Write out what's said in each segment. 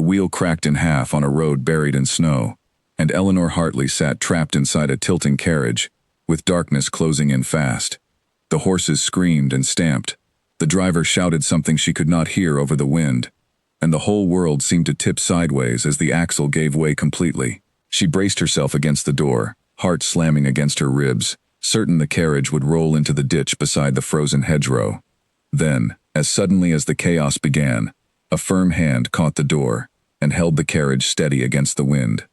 wheel cracked in half on a road buried in snow, and Eleanor Hartley sat trapped inside a tilting carriage, with darkness closing in fast. The horses screamed and stamped. The driver shouted something she could not hear over the wind, and the whole world seemed to tip sideways as the axle gave way completely. She braced herself against the door, heart slamming against her ribs, certain the carriage would roll into the ditch beside the frozen hedgerow. Then, as suddenly as the chaos began, a firm hand caught the door and held the carriage steady against the wind.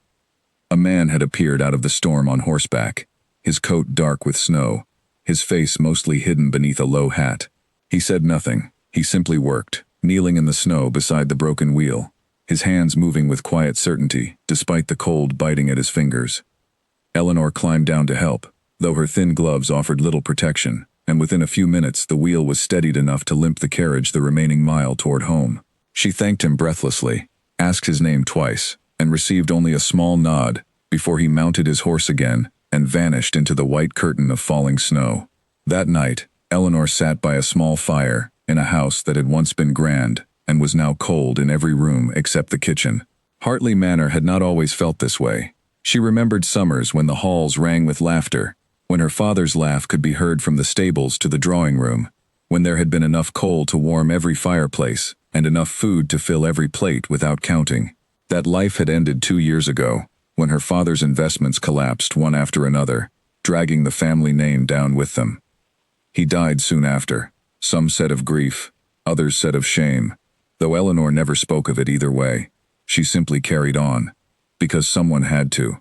A man had appeared out of the storm on horseback, his coat dark with snow, his face mostly hidden beneath a low hat. He said nothing. He simply worked, kneeling in the snow beside the broken wheel, his hands moving with quiet certainty, despite the cold biting at his fingers. Eleanor climbed down to help, though her thin gloves offered little protection, and within a few minutes the wheel was steadied enough to limp the carriage the remaining mile toward home. She thanked him breathlessly, asked his name twice, and received only a small nod before he mounted his horse again and vanished into the white curtain of falling snow. That night, Eleanor sat by a small fire in a house that had once been grand and was now cold in every room except the kitchen. Hartley Manor had not always felt this way. She remembered summers when the halls rang with laughter, when her father's laugh could be heard from the stables to the drawing room, when there had been enough coal to warm every fireplace and enough food to fill every plate without counting. That life had ended 2 years ago, when her father's investments collapsed one after another, dragging the family name down with them. He died soon after. Some said of grief, others said of shame, though Eleanor never spoke of it either way. She simply carried on, because someone had to.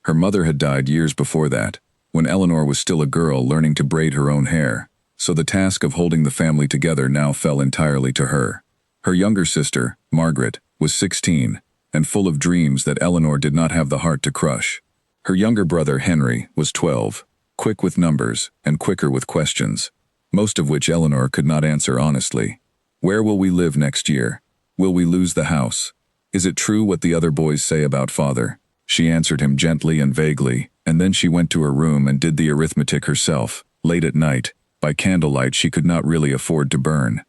Her mother had died years before that, when Eleanor was still a girl learning to braid her own hair, so the task of holding the family together now fell entirely to her. Her younger sister, Margaret, was 16, and full of dreams that Eleanor did not have the heart to crush. Her younger brother, Henry, was 12, quick with numbers and quicker with questions, most of which Eleanor could not answer honestly. Where will we live next year? Will we lose the house? Is it true what the other boys say about father? She answered him gently and vaguely, and then she went to her room and did the arithmetic herself, late at night, by candlelight she could not really afford to burn.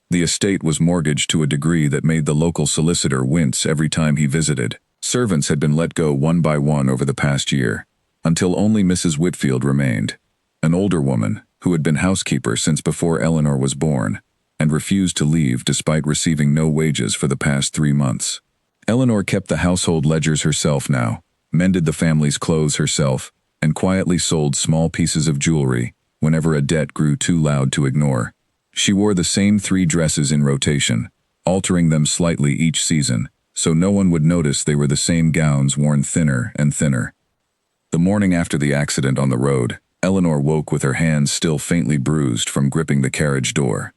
The estate was mortgaged to a degree that made the local solicitor wince every time he visited. Servants had been let go one by one over the past year, until only Mrs. Whitfield remained, an older woman who had been housekeeper since before Eleanor was born, and refused to leave despite receiving no wages for the past 3 months. Eleanor kept the household ledgers herself now, mended the family's clothes herself, and quietly sold small pieces of jewelry whenever a debt grew too loud to ignore. She wore the same 3 dresses in rotation, altering them slightly each season, so no one would notice they were the same gowns worn thinner and thinner. The morning after the accident on the road, Eleanor woke with her hands still faintly bruised from gripping the carriage door.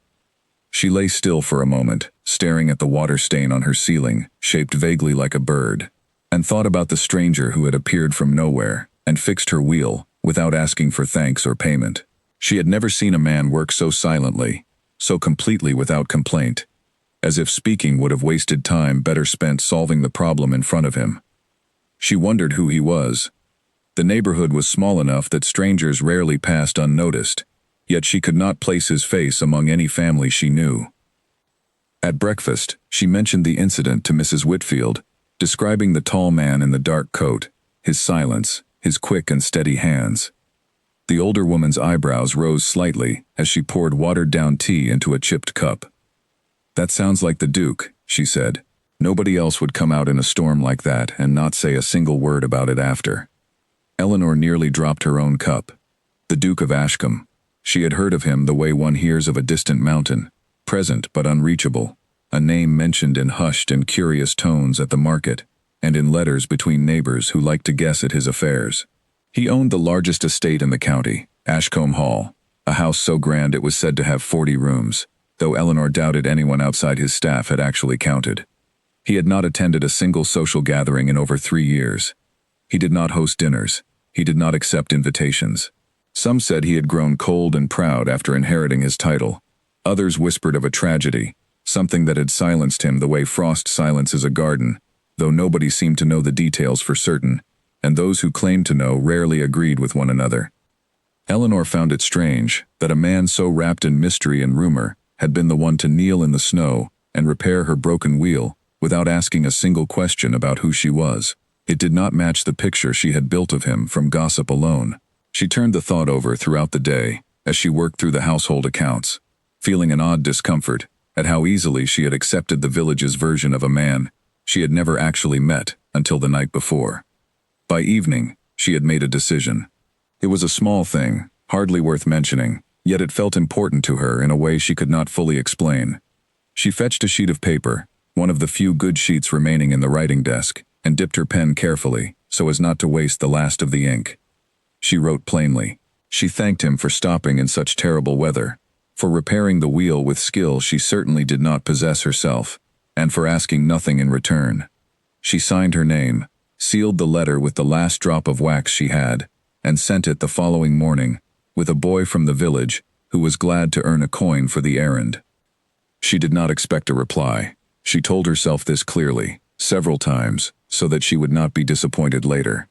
She lay still for a moment, staring at the water stain on her ceiling, shaped vaguely like a bird, and thought about the stranger who had appeared from nowhere and fixed her wheel without asking for thanks or payment. She had never seen a man work so silently, so completely without complaint, as if speaking would have wasted time better spent solving the problem in front of him. She wondered who he was. The neighborhood was small enough that strangers rarely passed unnoticed, yet she could not place his face among any family she knew. At breakfast, she mentioned the incident to Mrs. Whitfield, describing the tall man in the dark coat, his silence, his quick and steady hands. The older woman's eyebrows rose slightly as she poured watered-down tea into a chipped cup. "That sounds like the Duke," she said. "Nobody else would come out in a storm like that and not say a single word about it after." Eleanor nearly dropped her own cup. The Duke of Ashcombe. She had heard of him the way one hears of a distant mountain, present but unreachable, a name mentioned in hushed and curious tones at the market, and in letters between neighbors who liked to guess at his affairs. He owned the largest estate in the county, Ashcombe Hall, a house so grand it was said to have 40 rooms, though Eleanor doubted anyone outside his staff had actually counted. He had not attended a single social gathering in over 3 years. He did not host dinners. He did not accept invitations. Some said he had grown cold and proud after inheriting his title. Others whispered of a tragedy, something that had silenced him the way frost silences a garden, though nobody seemed to know the details for certain, and those who claimed to know rarely agreed with one another. Eleanor found it strange that a man so wrapped in mystery and rumor had been the one to kneel in the snow and repair her broken wheel without asking a single question about who she was. It did not match the picture she had built of him from gossip alone. She turned the thought over throughout the day as she worked through the household accounts, feeling an odd discomfort at how easily she had accepted the village's version of a man she had never actually met until the night before. By evening, she had made a decision. It was a small thing, hardly worth mentioning, yet it felt important to her in a way she could not fully explain. She fetched a sheet of paper, one of the few good sheets remaining in the writing desk, and dipped her pen carefully so as not to waste the last of the ink. She wrote plainly. She thanked him for stopping in such terrible weather, for repairing the wheel with skill she certainly did not possess herself, and for asking nothing in return. She signed her name, sealed the letter with the last drop of wax she had, and sent it the following morning, with a boy from the village who was glad to earn a coin for the errand. She did not expect a reply. She told herself this clearly, several times, so that she would not be disappointed later.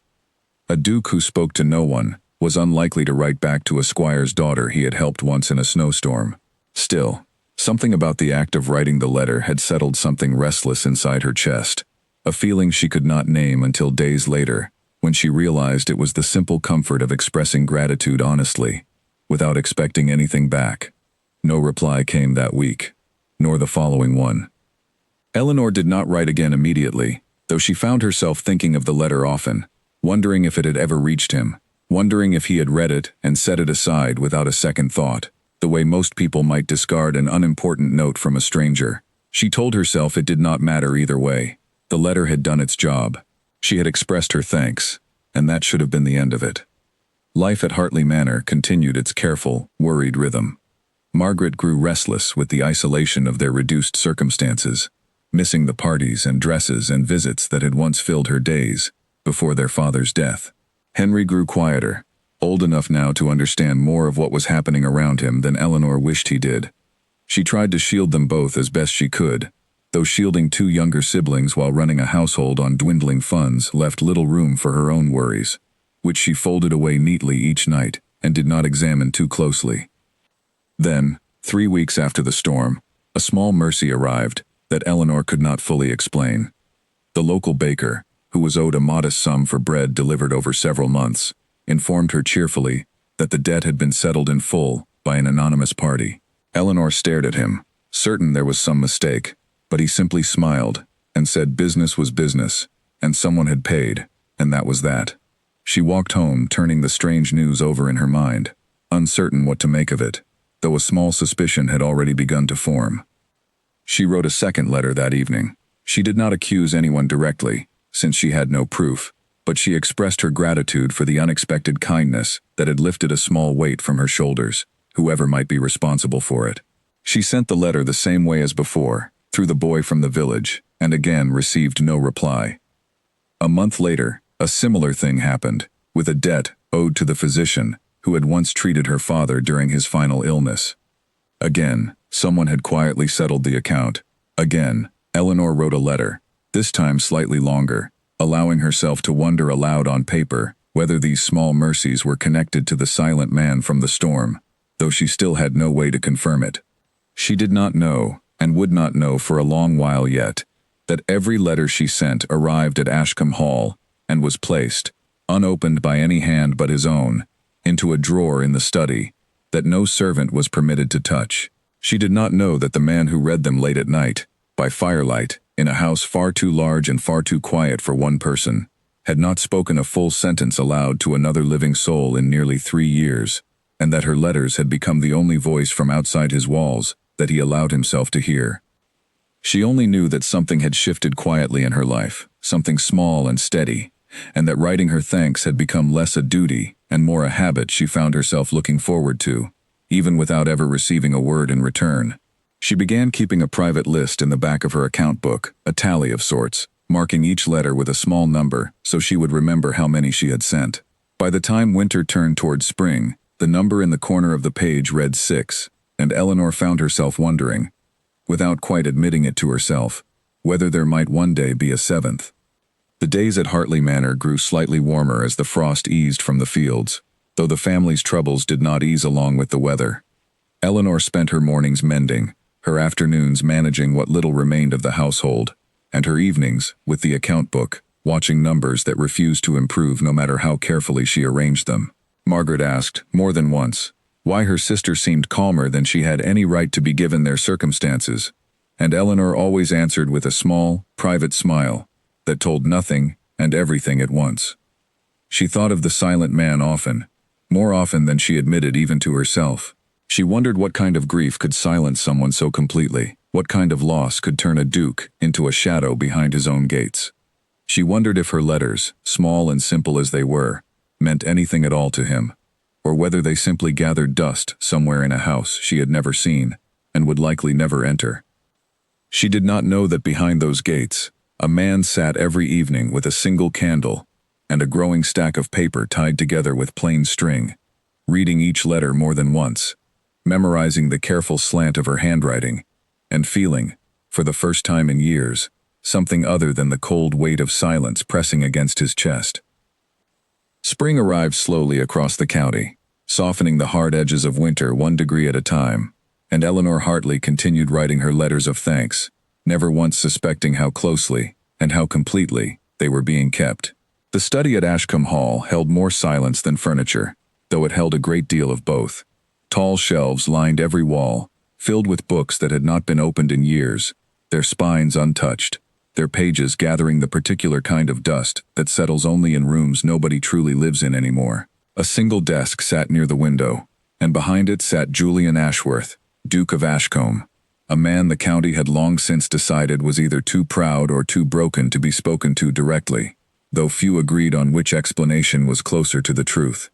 A duke who spoke to no one was unlikely to write back to a squire's daughter he had helped once in a snowstorm. Still, something about the act of writing the letter had settled something restless inside her chest, a feeling she could not name until days later, when she realized it was the simple comfort of expressing gratitude honestly, without expecting anything back. No reply came that week, nor the following one. Eleanor did not write again immediately, though she found herself thinking of the letter often, wondering if it had ever reached him, wondering if he had read it and set it aside without a second thought, the way most people might discard an unimportant note from a stranger. She told herself it did not matter either way. The letter had done its job. She had expressed her thanks, and that should have been the end of it. Life at Hartley Manor continued its careful, worried rhythm. Margaret grew restless with the isolation of their reduced circumstances, missing the parties and dresses and visits that had once filled her days before their father's death. Henry grew quieter, old enough now to understand more of what was happening around him than Eleanor wished he did. She tried to shield them both as best she could, though shielding two younger siblings while running a household on dwindling funds left little room for her own worries, which she folded away neatly each night and did not examine too closely. Then, 3 weeks after the storm, a small mercy arrived that Eleanor could not fully explain. The local baker, who was owed a modest sum for bread delivered over several months, informed her cheerfully that the debt had been settled in full by an anonymous party. Eleanor stared at him, certain there was some mistake, but he simply smiled and said business was business, and someone had paid, and that was that. She walked home, turning the strange news over in her mind, uncertain what to make of it, though a small suspicion had already begun to form. She wrote a second letter that evening. She did not accuse anyone directly, since she had no proof, but she expressed her gratitude for the unexpected kindness that had lifted a small weight from her shoulders, whoever might be responsible for it. She sent the letter the same way as before, through the boy from the village, and again received no reply. A month later, a similar thing happened, with a debt owed to the physician who had once treated her father during his final illness. Again, someone had quietly settled the account. Again, Eleanor wrote a letter, this time slightly longer, allowing herself to wonder aloud on paper whether these small mercies were connected to the silent man from the storm, though she still had no way to confirm it. She did not know, and would not know for a long while yet, that every letter she sent arrived at Ashcombe Hall and was placed, unopened by any hand but his own, into a drawer in the study that no servant was permitted to touch. She did not know that the man who read them late at night, by firelight, in a house far too large and far too quiet for one person, had not spoken a full sentence aloud to another living soul in nearly 3 years, and that her letters had become the only voice from outside his walls that he allowed himself to hear. She only knew that something had shifted quietly in her life, something small and steady, and that writing her thanks had become less a duty and more a habit she found herself looking forward to, even without ever receiving a word in return. She began keeping a private list in the back of her account book, a tally of sorts, marking each letter with a small number so she would remember how many she had sent. By the time winter turned towards spring, the number in the corner of the page read 6, and Eleanor found herself wondering, without quite admitting it to herself, whether there might one day be a 7th. The days at Hartley Manor grew slightly warmer as the frost eased from the fields, though the family's troubles did not ease along with the weather. Eleanor spent her mornings mending, her afternoons managing what little remained of the household, and her evenings, with the account book, watching numbers that refused to improve no matter how carefully she arranged them. Margaret asked, more than once, why her sister seemed calmer than she had any right to be given their circumstances, and Eleanor always answered with a small, private smile that told nothing and everything at once. She thought of the silent man often, more often than she admitted even to herself. She wondered what kind of grief could silence someone so completely, what kind of loss could turn a duke into a shadow behind his own gates. She wondered if her letters, small and simple as they were, meant anything at all to him, or whether they simply gathered dust somewhere in a house she had never seen and would likely never enter. She did not know that behind those gates, a man sat every evening with a single candle and a growing stack of paper tied together with plain string, reading each letter more than once, memorizing the careful slant of her handwriting, and feeling, for the first time in years, something other than the cold weight of silence pressing against his chest. Spring arrived slowly across the county, softening the hard edges of winter 1 degree at a time, and Eleanor Hartley continued writing her letters of thanks, never once suspecting how closely and how completely they were being kept. The study at Ashcombe Hall held more silence than furniture, though it held a great deal of both. Tall shelves lined every wall, filled with books that had not been opened in years, their spines untouched, their pages gathering the particular kind of dust that settles only in rooms nobody truly lives in anymore. A single desk sat near the window, and behind it sat Julian Ashworth, Duke of Ashcombe, a man the county had long since decided was either too proud or too broken to be spoken to directly, though few agreed on which explanation was closer to the truth.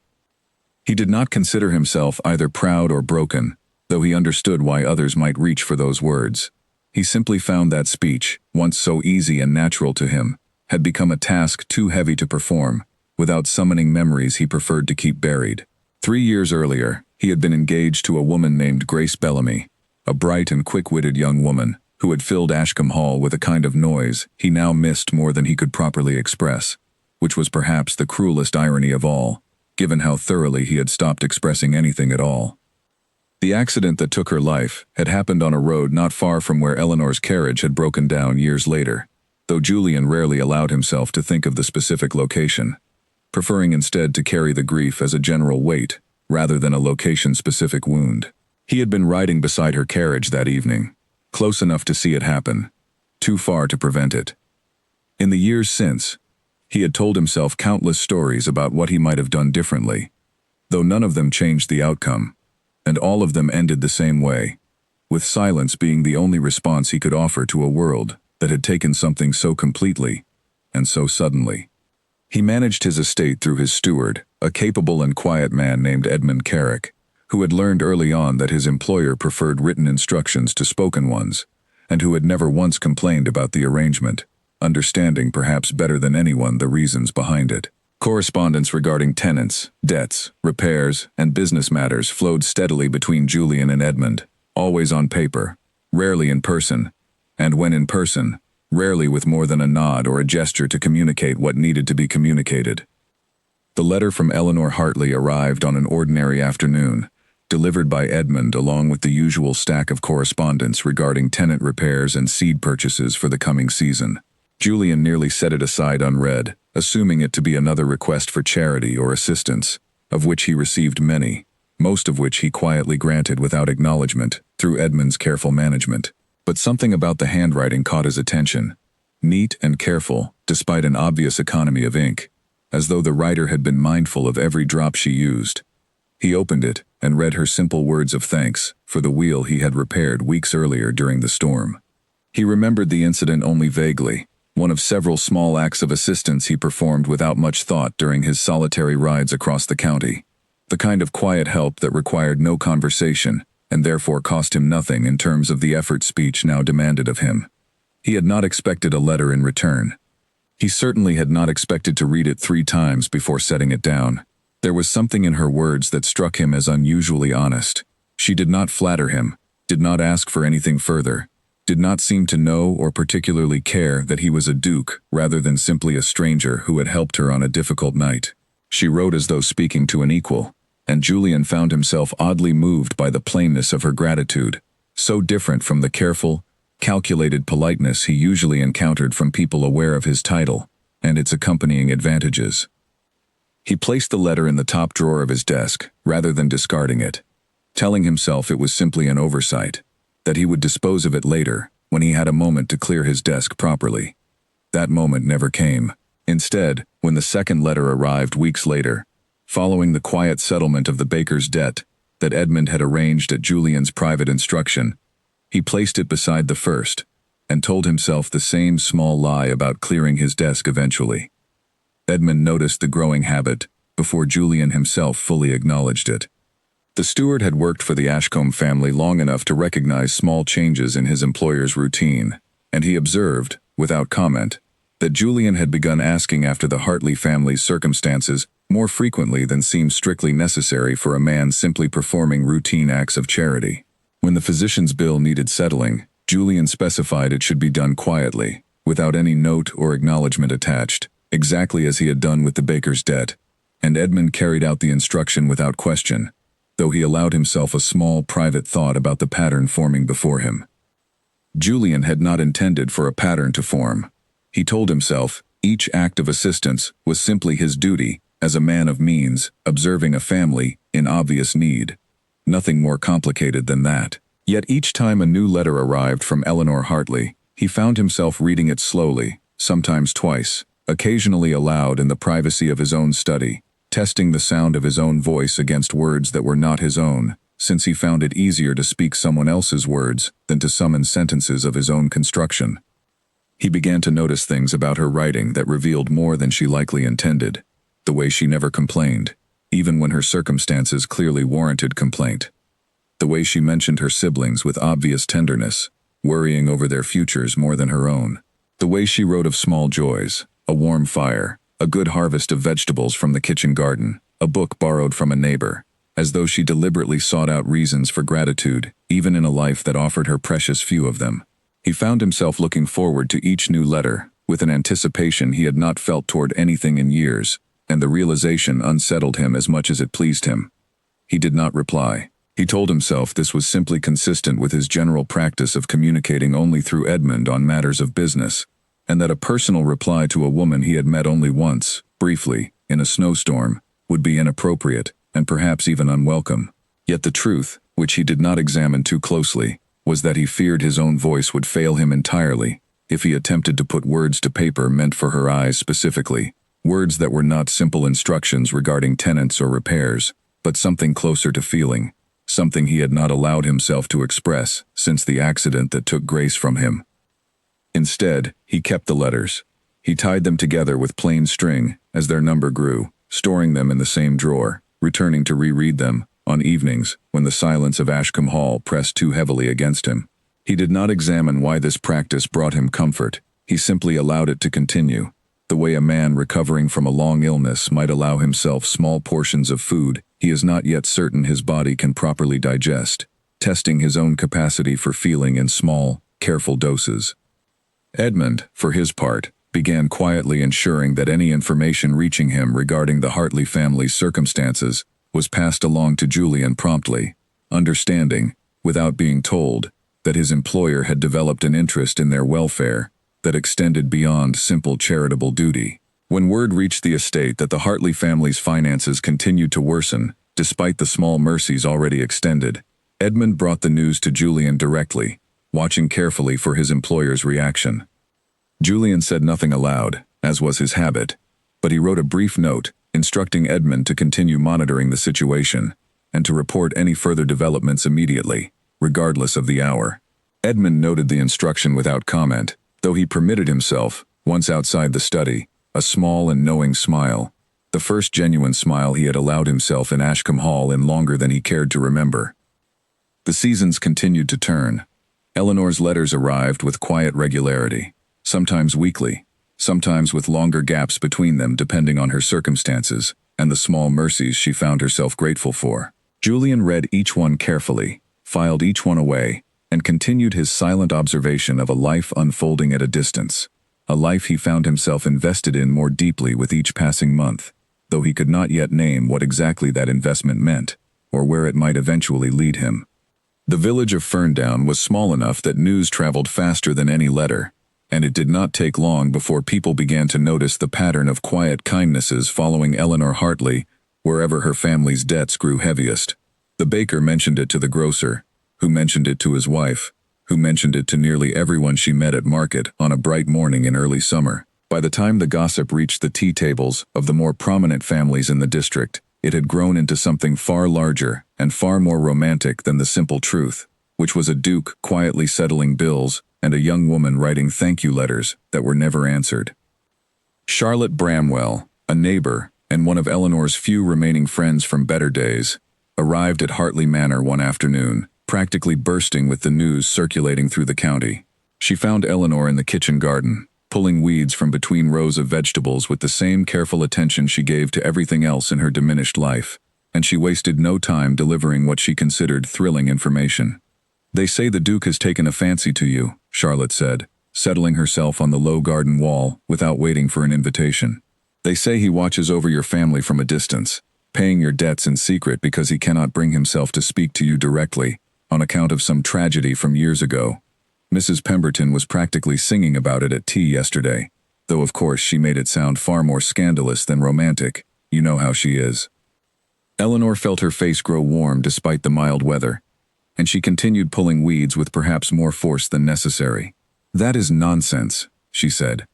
He did not consider himself either proud or broken, though he understood why others might reach for those words. He simply found that speech, once so easy and natural to him, had become a task too heavy to perform, without summoning memories he preferred to keep buried. 3 years earlier, he had been engaged to a woman named Grace Bellamy, a bright and quick-witted young woman who had filled Ashcombe Hall with a kind of noise he now missed more than he could properly express, which was perhaps the cruelest irony of all, given how thoroughly he had stopped expressing anything at all. The accident that took her life had happened on a road not far from where Eleanor's carriage had broken down years later, though Julian rarely allowed himself to think of the specific location, preferring instead to carry the grief as a general weight rather than a location-specific wound. He had been riding beside her carriage that evening, close enough to see it happen, too far to prevent it. In the years since, he had told himself countless stories about what he might have done differently, though none of them changed the outcome, and all of them ended the same way, with silence being the only response he could offer to a world that had taken something so completely and so suddenly. He managed his estate through his steward, a capable and quiet man named Edmund Carrick, who had learned early on that his employer preferred written instructions to spoken ones, and who had never once complained about the arrangement, understanding perhaps better than anyone the reasons behind it. Correspondence regarding tenants, debts, repairs, and business matters flowed steadily between Julian and Edmund, always on paper, rarely in person, and when in person, rarely with more than a nod or a gesture to communicate what needed to be communicated. The letter from Eleanor Hartley arrived on an ordinary afternoon, delivered by Edmund along with the usual stack of correspondence regarding tenant repairs and seed purchases for the coming season. Julian nearly set it aside unread, assuming it to be another request for charity or assistance, of which he received many, most of which he quietly granted without acknowledgement through Edmund's careful management. But something about the handwriting caught his attention, neat and careful despite an obvious economy of ink, as though the writer had been mindful of every drop she used. He opened it and read her simple words of thanks for the wheel he had repaired weeks earlier during the storm. He remembered the incident only vaguely, one of several small acts of assistance he performed without much thought during his solitary rides across the county, the kind of quiet help that required no conversation and therefore cost him nothing in terms of the effort speech now demanded of him. He had not expected a letter in return. He certainly had not expected to read it 3 times before setting it down. There was something in her words that struck him as unusually honest. She did not flatter him, did not ask for anything further, did not seem to know or particularly care that he was a duke rather than simply a stranger who had helped her on a difficult night. She wrote as though speaking to an equal, and Julian found himself oddly moved by the plainness of her gratitude, so different from the careful, calculated politeness he usually encountered from people aware of his title and its accompanying advantages. He placed the letter in the top drawer of his desk, rather than discarding it, telling himself it was simply an oversight, that he would dispose of it later, when he had a moment to clear his desk properly. That moment never came. Instead, when the second letter arrived weeks later, following the quiet settlement of the baker's debt that Edmund had arranged at Julian's private instruction, he placed it beside the first, and told himself the same small lie about clearing his desk eventually. Edmund noticed the growing habit before Julian himself fully acknowledged it. The steward had worked for the Ashcombe family long enough to recognize small changes in his employer's routine, and he observed, without comment, that Julian had begun asking after the Hartley family's circumstances more frequently than seemed strictly necessary for a man simply performing routine acts of charity. When the physician's bill needed settling, Julian specified it should be done quietly, without any note or acknowledgement attached, exactly as he had done with the baker's debt, and Edmund carried out the instruction without question, though he allowed himself a small private thought about the pattern forming before him. Julian had not intended for a pattern to form. He told himself each act of assistance was simply his duty as a man of means, observing a family in obvious need. Nothing more complicated than that. Yet each time a new letter arrived from Eleanor Hartley, he found himself reading it slowly, sometimes twice, occasionally aloud in the privacy of his own study, testing the sound of his own voice against words that were not his own, since he found it easier to speak someone else's words than to summon sentences of his own construction. He began to notice things about her writing that revealed more than she likely intended, the way she never complained, even when her circumstances clearly warranted complaint. The way she mentioned her siblings with obvious tenderness, worrying over their futures more than her own. The way she wrote of small joys, a warm fire, a good harvest of vegetables from the kitchen garden, a book borrowed from a neighbor, as though she deliberately sought out reasons for gratitude, even in a life that offered her precious few of them. He found himself looking forward to each new letter, with an anticipation he had not felt toward anything in years, and the realization unsettled him as much as it pleased him. He did not reply. He told himself this was simply consistent with his general practice of communicating only through Edmund on matters of business, and that a personal reply to a woman he had met only once, briefly, in a snowstorm, would be inappropriate, and perhaps even unwelcome. Yet the truth, which he did not examine too closely, was that he feared his own voice would fail him entirely if he attempted to put words to paper meant for her eyes specifically, words that were not simple instructions regarding tenants or repairs, but something closer to feeling, something he had not allowed himself to express since the accident that took Grace from him. Instead, he kept the letters. He tied them together with plain string as their number grew, storing them in the same drawer, returning to reread them on evenings when the silence of Ashcombe Hall pressed too heavily against him. He did not examine why this practice brought him comfort. He simply allowed it to continue, the way a man recovering from a long illness might allow himself small portions of food he is not yet certain his body can properly digest, testing his own capacity for feeling in small, careful doses. Edmund, for his part, began quietly ensuring that any information reaching him regarding the Hartley family's circumstances was passed along to Julian promptly, understanding, without being told, that his employer had developed an interest in their welfare that extended beyond simple charitable duty. When word reached the estate that the Hartley family's finances continued to worsen, despite the small mercies already extended, Edmund brought the news to Julian directly, watching carefully for his employer's reaction. Julian said nothing aloud, as was his habit, but he wrote a brief note instructing Edmund to continue monitoring the situation and to report any further developments immediately, regardless of the hour. Edmund noted the instruction without comment, though he permitted himself, once outside the study, a small and knowing smile, the first genuine smile he had allowed himself in Ashcombe Hall in longer than he cared to remember. The seasons continued to turn. Eleanor's letters arrived with quiet regularity, sometimes weekly, sometimes with longer gaps between them depending on her circumstances and the small mercies she found herself grateful for. Julian read each one carefully, filed each one away, and continued his silent observation of a life unfolding at a distance, a life he found himself invested in more deeply with each passing month, though he could not yet name what exactly that investment meant, or where it might eventually lead him. The village of Ferndown was small enough that news traveled faster than any letter, and it did not take long before people began to notice the pattern of quiet kindnesses following Eleanor Hartley wherever her family's debts grew heaviest. The baker mentioned it to the grocer, who mentioned it to his wife, who mentioned it to nearly everyone she met at market on a bright morning in early summer. By the time the gossip reached the tea tables of the more prominent families in the district, it had grown into something far larger and far more romantic than the simple truth, which was a duke quietly settling bills and a young woman writing thank-you letters that were never answered. Charlotte Bramwell, a neighbor and one of Eleanor's few remaining friends from better days, arrived at Hartley Manor one afternoon, practically bursting with the news circulating through the county. She found Eleanor in the kitchen garden, pulling weeds from between rows of vegetables with the same careful attention she gave to everything else in her diminished life, and she wasted no time delivering what she considered thrilling information. "They say the Duke has taken a fancy to you," Charlotte said, settling herself on the low garden wall without waiting for an invitation. "They say he watches over your family from a distance, paying your debts in secret because he cannot bring himself to speak to you directly, on account of some tragedy from years ago. Mrs. Pemberton was practically singing about it at tea yesterday, though of course she made it sound far more scandalous than romantic. You know how she is." Eleanor felt her face grow warm despite the mild weather, and she continued pulling weeds with perhaps more force than necessary. "That is nonsense," she said.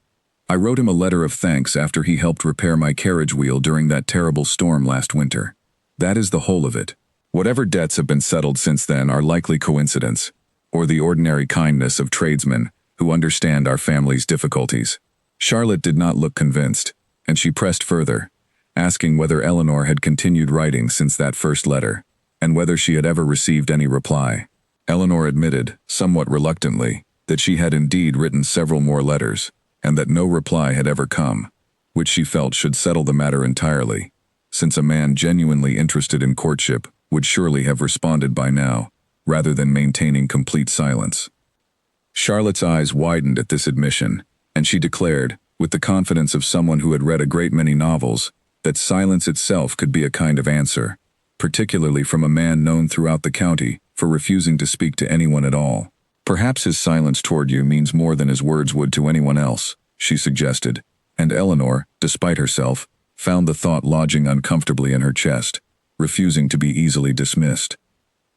"I wrote him a letter of thanks after he helped repair my carriage wheel during that terrible storm last winter. That is the whole of it. Whatever debts have been settled since then are likely coincidence, or the ordinary kindness of tradesmen who understand our family's difficulties." Charlotte did not look convinced, and she pressed further, asking whether Eleanor had continued writing since that first letter, and whether she had ever received any reply. Eleanor admitted, somewhat reluctantly, that she had indeed written several more letters, and that no reply had ever come, which she felt should settle the matter entirely, since a man genuinely interested in courtship would surely have responded by now, rather than maintaining complete silence. Charlotte's eyes widened at this admission, and she declared, with the confidence of someone who had read a great many novels, that silence itself could be a kind of answer, particularly from a man known throughout the county for refusing to speak to anyone at all. "Perhaps his silence toward you means more than his words would to anyone else," she suggested, and Eleanor, despite herself, found the thought lodging uncomfortably in her chest, refusing to be easily dismissed.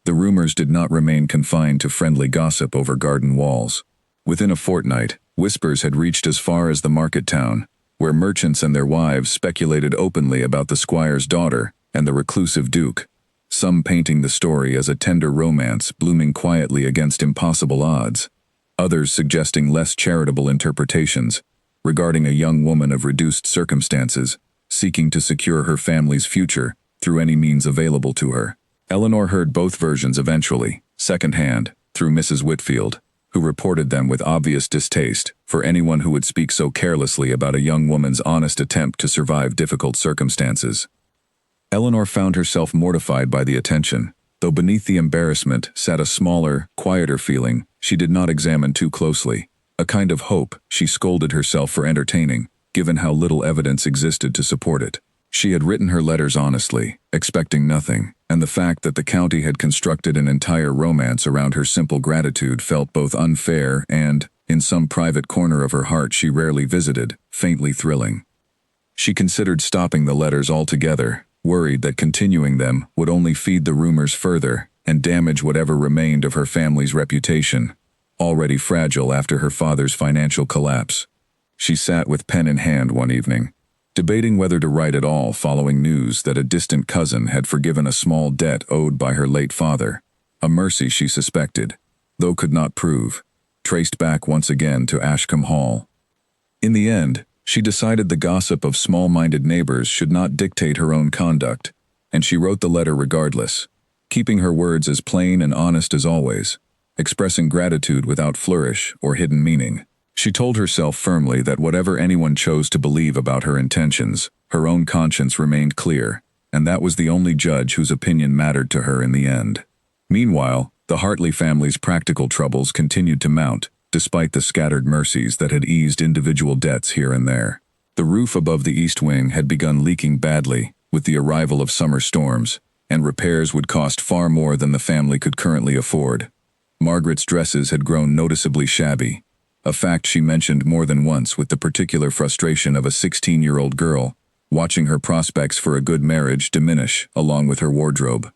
The rumors did not remain confined to friendly gossip over garden walls. Within a fortnight, whispers had reached as far as the market town, where merchants and their wives speculated openly about the squire's daughter and the reclusive duke, some painting the story as a tender romance blooming quietly against impossible odds, others suggesting less charitable interpretations regarding a young woman of reduced circumstances, seeking to secure her family's future through any means available to her. Eleanor heard both versions eventually, secondhand, through Mrs. Whitfield, who reported them with obvious distaste for anyone who would speak so carelessly about a young woman's honest attempt to survive difficult circumstances. Eleanor found herself mortified by the attention, though beneath the embarrassment sat a smaller, quieter feeling she did not examine too closely, a kind of hope she scolded herself for entertaining, given how little evidence existed to support it. She had written her letters honestly, expecting nothing, and the fact that the county had constructed an entire romance around her simple gratitude felt both unfair and, in some private corner of her heart she rarely visited, faintly thrilling. She considered stopping the letters altogether, worried that continuing them would only feed the rumors further and damage whatever remained of her family's reputation, already fragile after her father's financial collapse. She sat with pen in hand one evening, debating whether to write at all following news that a distant cousin had forgiven a small debt owed by her late father, a mercy she suspected, though could not prove, traced back once again to Ashcombe Hall. In the end, she decided the gossip of small-minded neighbors should not dictate her own conduct, and she wrote the letter regardless, keeping her words as plain and honest as always, expressing gratitude without flourish or hidden meaning. She told herself firmly that whatever anyone chose to believe about her intentions, her own conscience remained clear, and that was the only judge whose opinion mattered to her in the end. Meanwhile, the Hartley family's practical troubles continued to mount, despite the scattered mercies that had eased individual debts here and there. The roof above the east wing had begun leaking badly with the arrival of summer storms, and repairs would cost far more than the family could currently afford. Margaret's dresses had grown noticeably shabby, a fact she mentioned more than once with the particular frustration of a 16-year-old girl, watching her prospects for a good marriage diminish along with her wardrobe.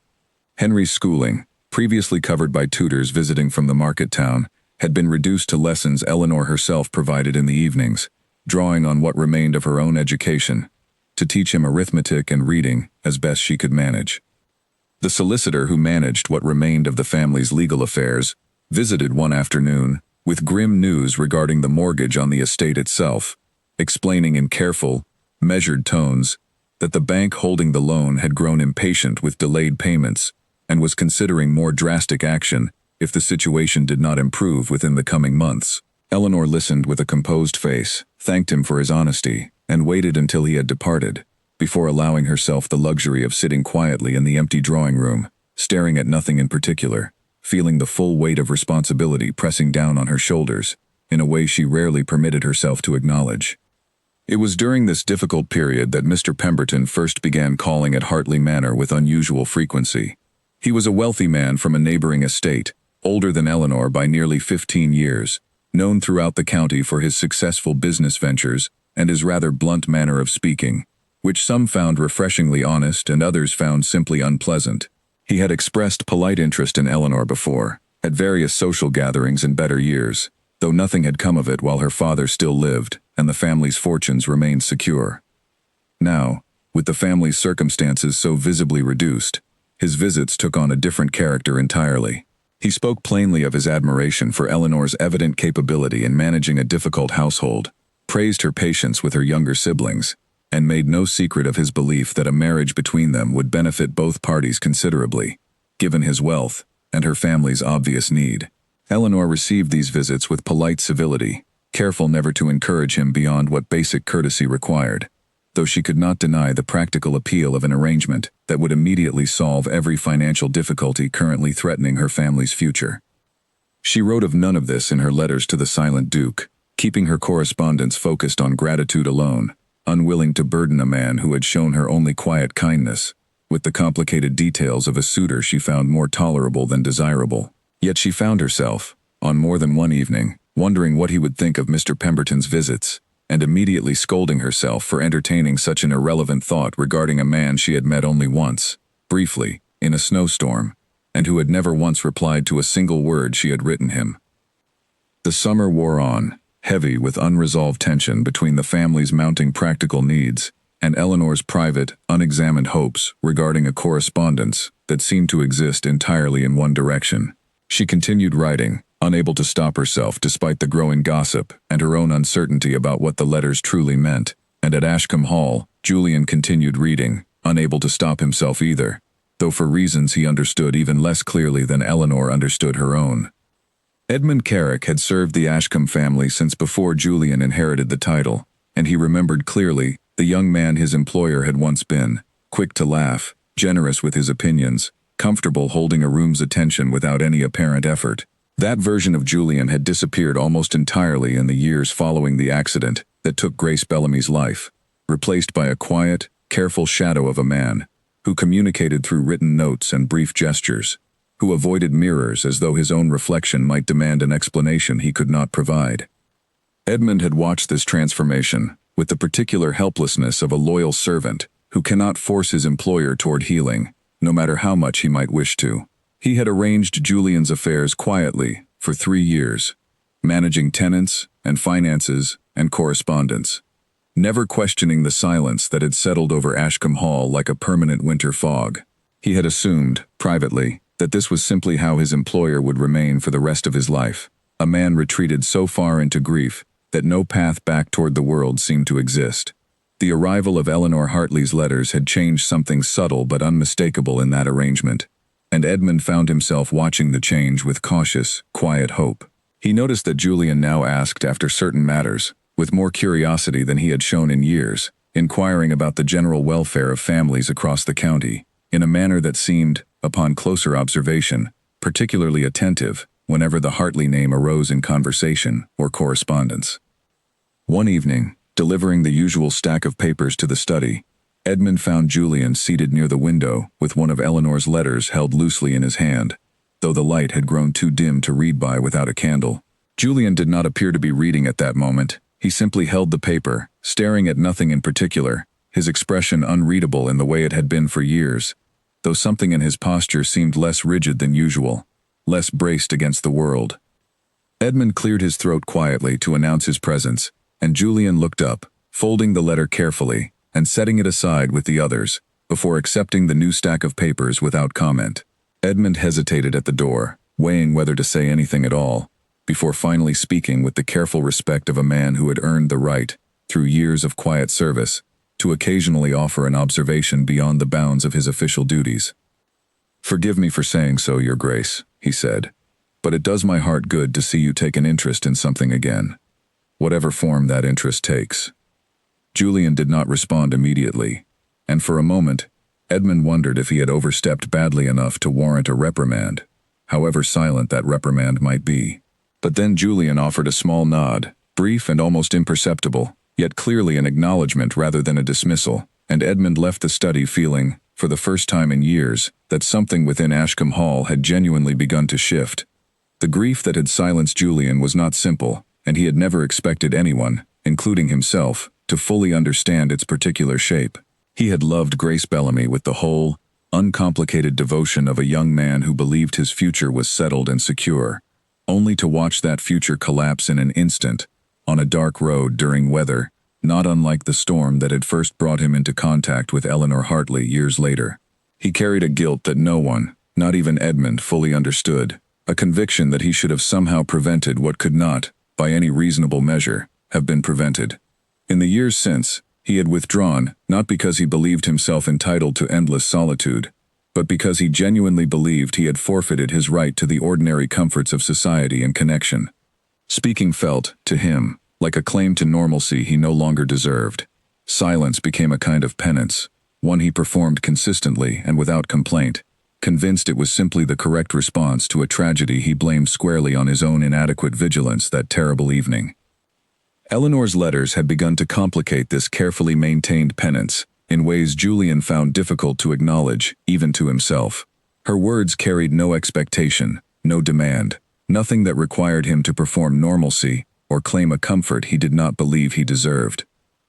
Henry's schooling, previously covered by tutors visiting from the market town, had been reduced to lessons Eleanor herself provided in the evenings, drawing on what remained of her own education, to teach him arithmetic and reading as best she could manage. The solicitor who managed what remained of the family's legal affairs visited one afternoon with grim news regarding the mortgage on the estate itself, explaining in careful, measured tones that the bank holding the loan had grown impatient with delayed payments and was considering more drastic action if the situation did not improve within the coming months. Eleanor listened with a composed face, thanked him for his honesty, and waited until he had departed, before allowing herself the luxury of sitting quietly in the empty drawing room, staring at nothing in particular, feeling the full weight of responsibility pressing down on her shoulders, in a way she rarely permitted herself to acknowledge. It was during this difficult period that Mr. Pemberton first began calling at Hartley Manor with unusual frequency. He was a wealthy man from a neighboring estate, older than Eleanor by nearly 15 years, known throughout the county for his successful business ventures and his rather blunt manner of speaking, which some found refreshingly honest and others found simply unpleasant. He had expressed polite interest in Eleanor before, at various social gatherings in better years, though nothing had come of it while her father still lived and the family's fortunes remained secure. Now, with the family's circumstances so visibly reduced, his visits took on a different character entirely. He spoke plainly of his admiration for Eleanor's evident capability in managing a difficult household, praised her patience with her younger siblings, and made no secret of his belief that a marriage between them would benefit both parties considerably, given his wealth and her family's obvious need. Eleanor received these visits with polite civility, careful never to encourage him beyond what basic courtesy required, though she could not deny the practical appeal of an arrangement that would immediately solve every financial difficulty currently threatening her family's future. She wrote of none of this in her letters to the silent Duke, keeping her correspondence focused on gratitude alone, unwilling to burden a man who had shown her only quiet kindness, with the complicated details of a suitor she found more tolerable than desirable. Yet she found herself, on more than one evening, wondering what he would think of Mr. Pemberton's visits, and immediately scolding herself for entertaining such an irrelevant thought regarding a man she had met only once, briefly, in a snowstorm, and who had never once replied to a single word she had written him. The summer wore on, heavy with unresolved tension between the family's mounting practical needs and Eleanor's private, unexamined hopes regarding a correspondence that seemed to exist entirely in one direction. She continued writing, unable to stop herself despite the growing gossip and her own uncertainty about what the letters truly meant, and at Ashcombe Hall, Julian continued reading, unable to stop himself either, though for reasons he understood even less clearly than Eleanor understood her own. Edmund Carrick had served the Ashcombe family since before Julian inherited the title, and he remembered clearly the young man his employer had once been, quick to laugh, generous with his opinions, comfortable holding a room's attention without any apparent effort. That version of Julian had disappeared almost entirely in the years following the accident that took Grace Bellamy's life, replaced by a quiet, careful shadow of a man who communicated through written notes and brief gestures, who avoided mirrors as though his own reflection might demand an explanation he could not provide. Edmund had watched this transformation with the particular helplessness of a loyal servant who cannot force his employer toward healing, no matter how much he might wish to. He had arranged Julian's affairs quietly for 3 years, managing tenants and finances and correspondence, never questioning the silence that had settled over Ashcombe Hall like a permanent winter fog. He had assumed, privately, that this was simply how his employer would remain for the rest of his life, a man retreated so far into grief that no path back toward the world seemed to exist. The arrival of Eleanor Hartley's letters had changed something subtle but unmistakable in that arrangement, and Edmund found himself watching the change with cautious, quiet hope. He noticed that Julian now asked after certain matters, with more curiosity than he had shown in years, inquiring about the general welfare of families across the county, in a manner that seemed, upon closer observation, particularly attentive whenever the Hartley name arose in conversation or correspondence. One evening, delivering the usual stack of papers to the study, Edmund found Julian seated near the window with one of Eleanor's letters held loosely in his hand, though the light had grown too dim to read by without a candle. Julian did not appear to be reading at that moment. He simply held the paper, staring at nothing in particular, his expression unreadable in the way it had been for years, though something in his posture seemed less rigid than usual, less braced against the world. Edmund cleared his throat quietly to announce his presence, and Julian looked up, folding the letter carefully and setting it aside with the others, before accepting the new stack of papers without comment. Edmund hesitated at the door, weighing whether to say anything at all, before finally speaking with the careful respect of a man who had earned the right, through years of quiet service, to occasionally offer an observation beyond the bounds of his official duties. "Forgive me for saying so, Your Grace," he said, "but it does my heart good to see you take an interest in something again, whatever form that interest takes." Julian did not respond immediately, and for a moment, Edmund wondered if he had overstepped badly enough to warrant a reprimand, however silent that reprimand might be. But then Julian offered a small nod, brief and almost imperceptible, yet clearly an acknowledgement rather than a dismissal, and Edmund left the study feeling, for the first time in years, that something within Ashcombe Hall had genuinely begun to shift. The grief that had silenced Julian was not simple, and he had never expected anyone, including himself, to fully understand its particular shape. He had loved Grace Bellamy with the whole, uncomplicated devotion of a young man who believed his future was settled and secure, only to watch that future collapse in an instant, on a dark road during weather, not unlike the storm that had first brought him into contact with Eleanor Hartley years later. He carried a guilt that no one, not even Edmund, fully understood, a conviction that he should have somehow prevented what could not, by any reasonable measure, have been prevented. In the years since, he had withdrawn, not because he believed himself entitled to endless solitude, but because he genuinely believed he had forfeited his right to the ordinary comforts of society and connection. Speaking felt, to him, like a claim to normalcy he no longer deserved. Silence became a kind of penance, one he performed consistently and without complaint, convinced it was simply the correct response to a tragedy he blamed squarely on his own inadequate vigilance that terrible evening. Eleanor's letters had begun to complicate this carefully maintained penance, in ways Julian found difficult to acknowledge, even to himself. Her words carried no expectation, no demand, nothing that required him to perform normalcy or claim a comfort he did not believe he deserved.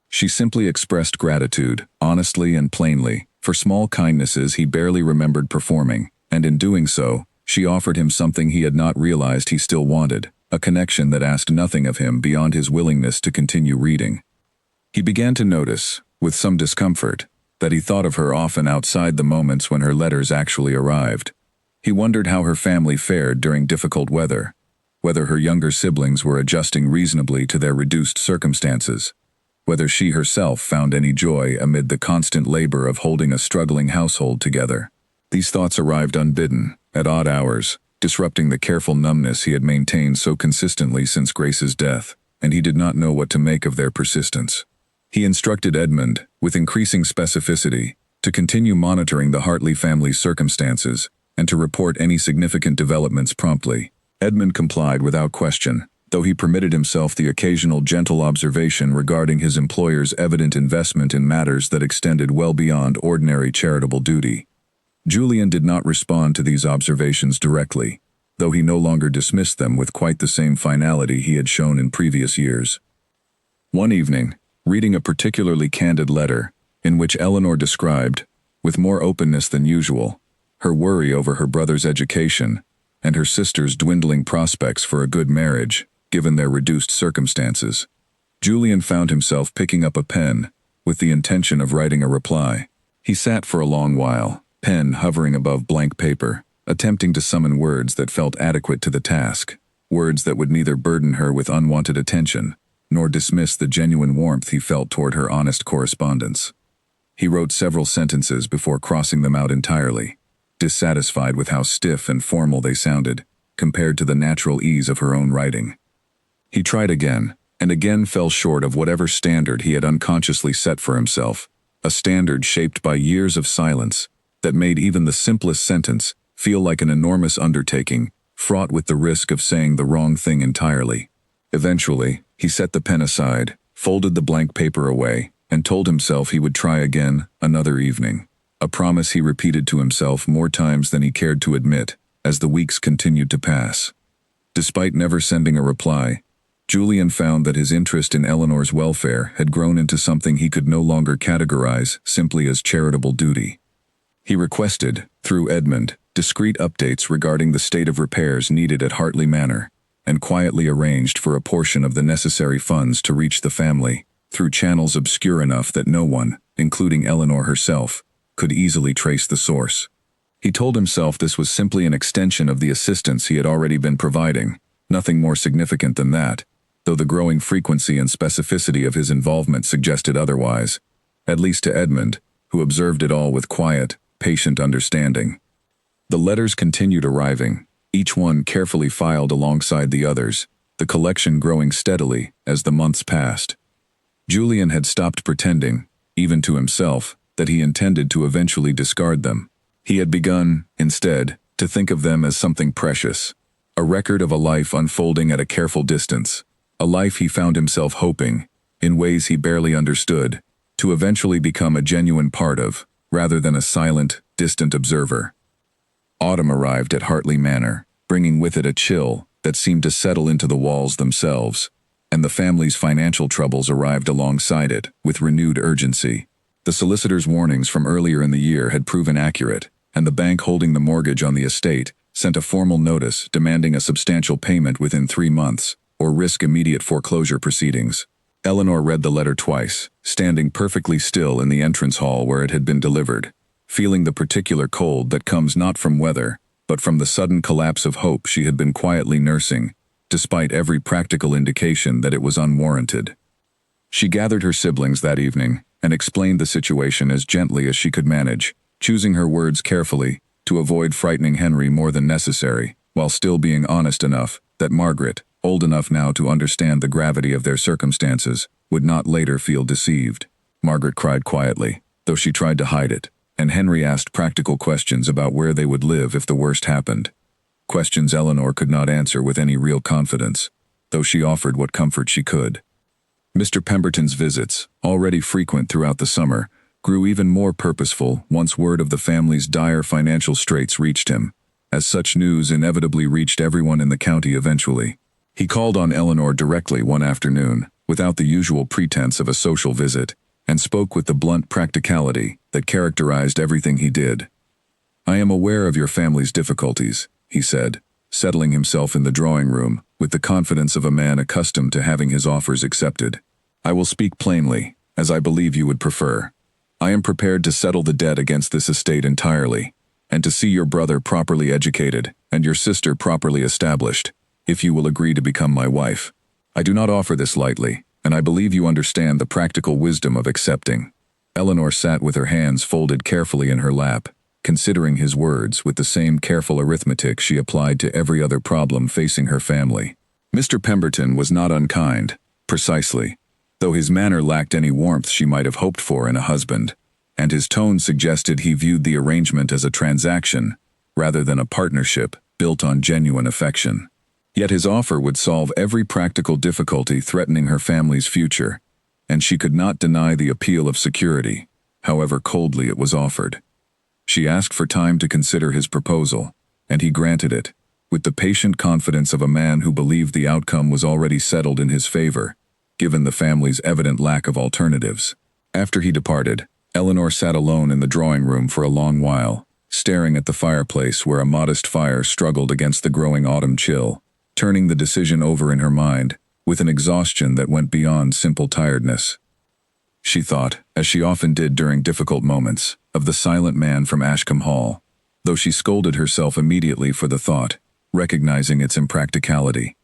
She simply expressed gratitude, honestly and plainly, for small kindnesses he barely remembered performing, and in doing so, she offered him something he had not realized he still wanted, a connection that asked nothing of him beyond his willingness to continue reading. He began to notice, with some discomfort, that he thought of her often outside the moments when her letters actually arrived. He wondered how her family fared during difficult weather, whether her younger siblings were adjusting reasonably to their reduced circumstances, whether she herself found any joy amid the constant labor of holding a struggling household together. These thoughts arrived unbidden, at odd hours, disrupting the careful numbness he had maintained so consistently since Grace's death, and he did not know what to make of their persistence. He instructed Edmund, with increasing specificity, to continue monitoring the Hartley family's circumstances, and to report any significant developments promptly. Edmund complied without question, though he permitted himself the occasional gentle observation regarding his employer's evident investment in matters that extended well beyond ordinary charitable duty. Julian did not respond to these observations directly, though he no longer dismissed them with quite the same finality he had shown in previous years. One evening, reading a particularly candid letter, in which Eleanor described, with more openness than usual, her worry over her brother's education and her sister's dwindling prospects for a good marriage, given their reduced circumstances, Julian found himself picking up a pen, with the intention of writing a reply. He sat for a long while, pen hovering above blank paper, attempting to summon words that felt adequate to the task, words that would neither burden her with unwanted attention, nor dismiss the genuine warmth he felt toward her honest correspondence. He wrote several sentences before crossing them out entirely, dissatisfied with how stiff and formal they sounded, compared to the natural ease of her own writing. He tried again, and again fell short of whatever standard he had unconsciously set for himself, a standard shaped by years of silence, that made even the simplest sentence feel like an enormous undertaking, fraught with the risk of saying the wrong thing entirely. Eventually, he set the pen aside, folded the blank paper away, and told himself he would try again another evening, a promise he repeated to himself more times than he cared to admit as the weeks continued to pass. Despite never sending a reply, Julian found that his interest in Eleanor's welfare had grown into something he could no longer categorize simply as charitable duty. He requested, through Edmund, discreet updates regarding the state of repairs needed at Hartley Manor, and quietly arranged for a portion of the necessary funds to reach the family, through channels obscure enough that no one, including Eleanor herself, could easily trace the source. He told himself this was simply an extension of the assistance he had already been providing, nothing more significant than that, though the growing frequency and specificity of his involvement suggested otherwise, at least to Edmund, who observed it all with quiet, patient understanding. The letters continued arriving, each one carefully filed alongside the others, the collection growing steadily as the months passed. Julian had stopped pretending, even to himself, that he intended to eventually discard them. He had begun, instead, to think of them as something precious, a record of a life unfolding at a careful distance, a life he found himself hoping, in ways he barely understood, to eventually become a genuine part of, rather than a silent, distant observer. Autumn arrived at Hartley Manor, bringing with it a chill that seemed to settle into the walls themselves, and the family's financial troubles arrived alongside it with renewed urgency. The solicitor's warnings from earlier in the year had proven accurate, and the bank holding the mortgage on the estate sent a formal notice demanding a substantial payment within 3 months, or risk immediate foreclosure proceedings. Eleanor read the letter twice, standing perfectly still in the entrance hall where it had been delivered, feeling the particular cold that comes not from weather, but from the sudden collapse of hope she had been quietly nursing, despite every practical indication that it was unwarranted. She gathered her siblings that evening and explained the situation as gently as she could manage, choosing her words carefully to avoid frightening Henry more than necessary, while still being honest enough that Margaret, old enough now to understand the gravity of their circumstances, would not later feel deceived. Margaret cried quietly, though she tried to hide it, and Henry asked practical questions about where they would live if the worst happened. Questions Eleanor could not answer with any real confidence, though she offered what comfort she could. Mr. Pemberton's visits, already frequent throughout the summer, grew even more purposeful once word of the family's dire financial straits reached him, as such news inevitably reached everyone in the county eventually. He called on Eleanor directly one afternoon, without the usual pretense of a social visit, and spoke with the blunt practicality that characterized everything he did. "I am aware of your family's difficulties," he said, settling himself in the drawing room with the confidence of a man accustomed to having his offers accepted. "I will speak plainly, as I believe you would prefer. I am prepared to settle the debt against this estate entirely, and to see your brother properly educated and your sister properly established, if you will agree to become my wife. I do not offer this lightly, and I believe you understand the practical wisdom of accepting." Eleanor sat with her hands folded carefully in her lap, considering his words with the same careful arithmetic she applied to every other problem facing her family. Mr. Pemberton was not unkind, precisely, though his manner lacked any warmth she might have hoped for in a husband, and his tone suggested he viewed the arrangement as a transaction, rather than a partnership built on genuine affection. Yet his offer would solve every practical difficulty threatening her family's future, and she could not deny the appeal of security, however coldly it was offered. She asked for time to consider his proposal, and he granted it, with the patient confidence of a man who believed the outcome was already settled in his favor, given the family's evident lack of alternatives. After he departed, Eleanor sat alone in the drawing room for a long while, staring at the fireplace where a modest fire struggled against the growing autumn chill, turning the decision over in her mind, with an exhaustion that went beyond simple tiredness. She thought, as she often did during difficult moments, of the silent man from Ashcombe Hall, though she scolded herself immediately for the thought, recognizing its impracticality.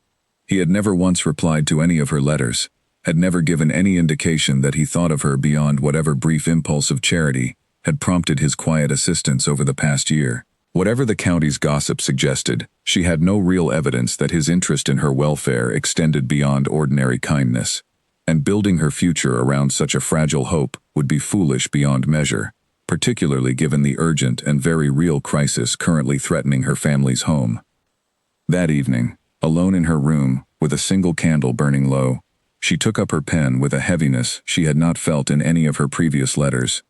He had never once replied to any of her letters, had never given any indication that he thought of her beyond whatever brief impulse of charity had prompted his quiet assistance over the past year. Whatever the county's gossip suggested, she had no real evidence that his interest in her welfare extended beyond ordinary kindness, and building her future around such a fragile hope would be foolish beyond measure, particularly given the urgent and very real crisis currently threatening her family's home. That evening, alone in her room, with a single candle burning low, She took up her pen with a heaviness she had not felt in any of her previous letters.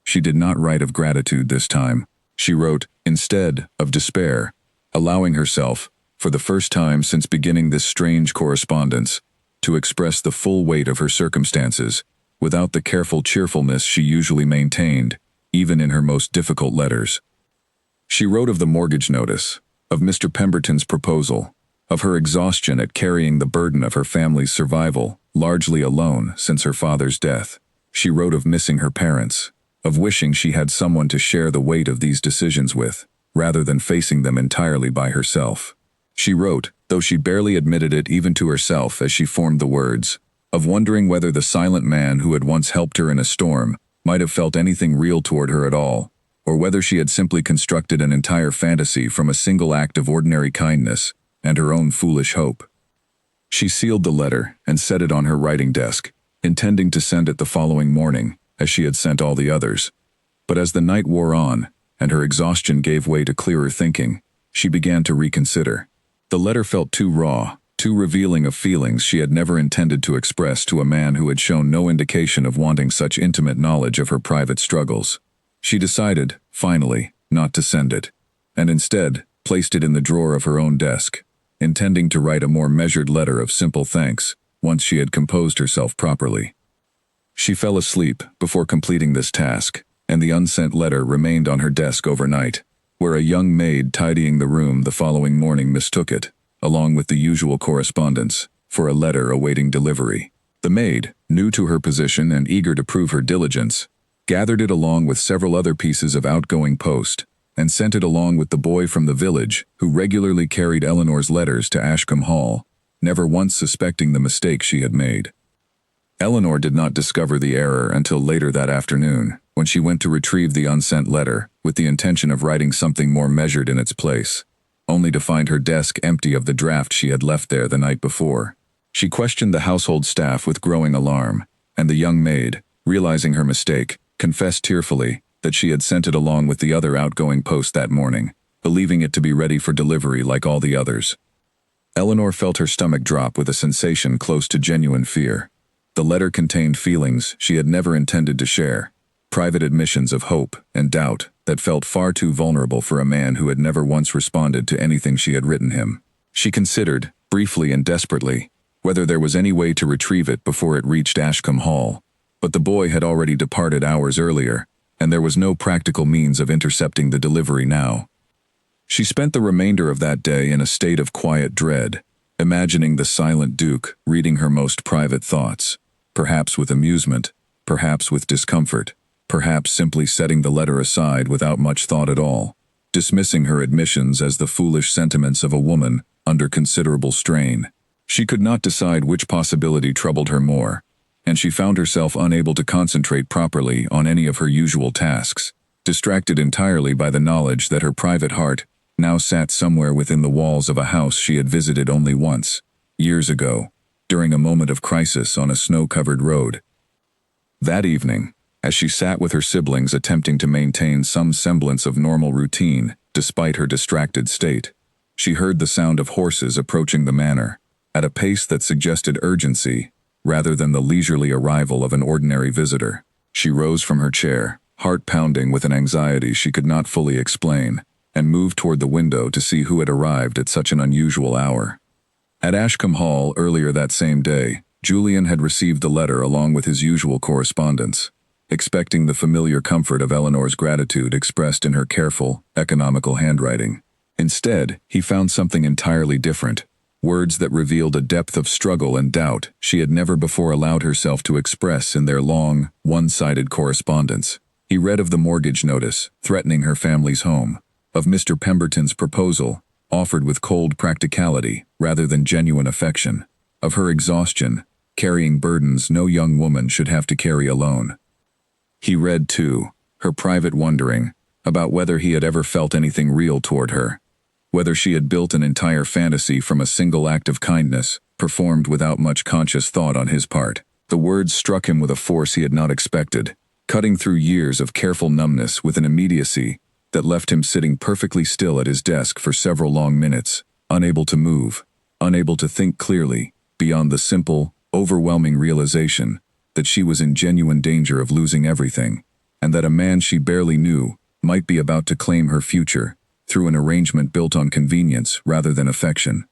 She did not write of gratitude this time. She wrote, instead, of despair, allowing herself, for the first time since beginning this strange correspondence, to express the full weight of her circumstances, without the careful cheerfulness she usually maintained, even in her most difficult letters. She wrote of the mortgage notice, of Mr. Pemberton's proposal, of her exhaustion at carrying the burden of her family's survival, largely alone since her father's death. She wrote of missing her parents, of wishing she had someone to share the weight of these decisions with, rather than facing them entirely by herself. She wrote, though she barely admitted it even to herself as she formed the words, of wondering whether the silent man who had once helped her in a storm might have felt anything real toward her at all, or whether she had simply constructed an entire fantasy from a single act of ordinary kindness and her own foolish hope. She sealed the letter and set it on her writing desk, intending to send it the following morning, as she had sent all the others. But as the night wore on, and her exhaustion gave way to clearer thinking, she began to reconsider. The letter felt too raw, too revealing of feelings she had never intended to express to a man who had shown no indication of wanting such intimate knowledge of her private struggles. She decided, finally, not to send it, and instead placed it in the drawer of her own desk, intending to write a more measured letter of simple thanks once she had composed herself properly. She fell asleep before completing this task, and the unsent letter remained on her desk overnight, where a young maid tidying the room the following morning mistook it, along with the usual correspondence, for a letter awaiting delivery. The maid, new to her position and eager to prove her diligence, gathered it along with several other pieces of outgoing post, and sent it along with the boy from the village who regularly carried Eleanor's letters to Ashcombe Hall, never once suspecting the mistake she had made. Eleanor did not discover the error until later that afternoon, when she went to retrieve the unsent letter with the intention of writing something more measured in its place, only to find her desk empty of the draft she had left there the night before. She questioned the household staff with growing alarm, and the young maid, realizing her mistake, confessed tearfully that she had sent it along with the other outgoing post that morning, believing it to be ready for delivery like all the others. Eleanor felt her stomach drop with a sensation close to genuine fear. The letter contained feelings she had never intended to share, private admissions of hope and doubt that felt far too vulnerable for a man who had never once responded to anything she had written him. She considered, briefly and desperately, whether there was any way to retrieve it before it reached Ashcombe Hall, but the boy had already departed hours earlier, and there was no practical means of intercepting the delivery now. She spent the remainder of that day in a state of quiet dread, imagining the silent Duke reading her most private thoughts, perhaps with amusement, perhaps with discomfort, perhaps simply setting the letter aside without much thought at all, dismissing her admissions as the foolish sentiments of a woman under considerable strain. She could not decide which possibility troubled her more, and she found herself unable to concentrate properly on any of her usual tasks, distracted entirely by the knowledge that her private heart now sat somewhere within the walls of a house she had visited only once, years ago, during a moment of crisis on a snow-covered road. That evening, as she sat with her siblings attempting to maintain some semblance of normal routine despite her distracted state, she heard the sound of horses approaching the manor, at a pace that suggested urgency rather than the leisurely arrival of an ordinary visitor. She rose from her chair, heart pounding with an anxiety she could not fully explain, and moved toward the window to see who had arrived at such an unusual hour. At Ashcombe Hall earlier that same day, Julian had received the letter along with his usual correspondence, expecting the familiar comfort of Eleanor's gratitude expressed in her careful, economical handwriting. Instead, he found something entirely different, words that revealed a depth of struggle and doubt she had never before allowed herself to express in their long, one-sided correspondence. He read of the mortgage notice threatening her family's home, of Mr. Pemberton's proposal, offered with cold practicality rather than genuine affection, of her exhaustion, carrying burdens no young woman should have to carry alone. He read, too, her private wondering about whether he had ever felt anything real toward her, whether she had built an entire fantasy from a single act of kindness, performed without much conscious thought on his part. The words struck him with a force he had not expected, cutting through years of careful numbness with an immediacy that left him sitting perfectly still at his desk for several long minutes, unable to move, unable to think clearly, beyond the simple, overwhelming realization that she was in genuine danger of losing everything, and that a man she barely knew might be about to claim her future through an arrangement built on convenience rather than affection.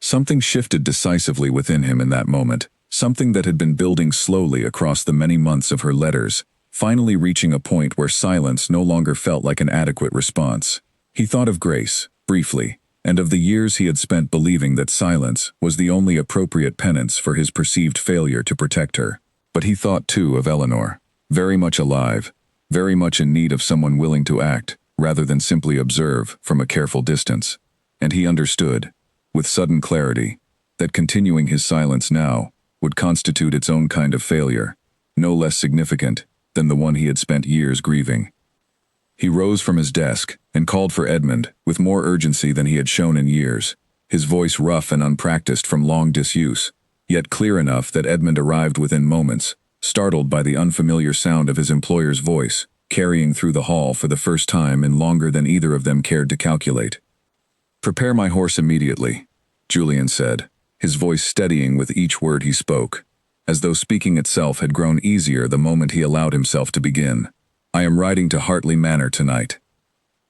Something shifted decisively within him in that moment, something that had been building slowly across the many months of her letters, finally reaching a point where silence no longer felt like an adequate response. He thought of Grace, briefly, and of the years he had spent believing that silence was the only appropriate penance for his perceived failure to protect her. But he thought too of Eleanor, very much alive, very much in need of someone willing to act, rather than simply observe from a careful distance. And he understood, with sudden clarity, that continuing his silence now would constitute its own kind of failure, no less significant than the one he had spent years grieving. He rose from his desk and called for Edmund with more urgency than he had shown in years, his voice rough and unpracticed from long disuse, yet clear enough that Edmund arrived within moments, startled by the unfamiliar sound of his employer's voice, carrying through the hall for the first time in longer than either of them cared to calculate. "Prepare my horse immediately," Julian said, his voice steadying with each word he spoke, as though speaking itself had grown easier the moment he allowed himself to begin. "I am riding to Hartley Manor tonight."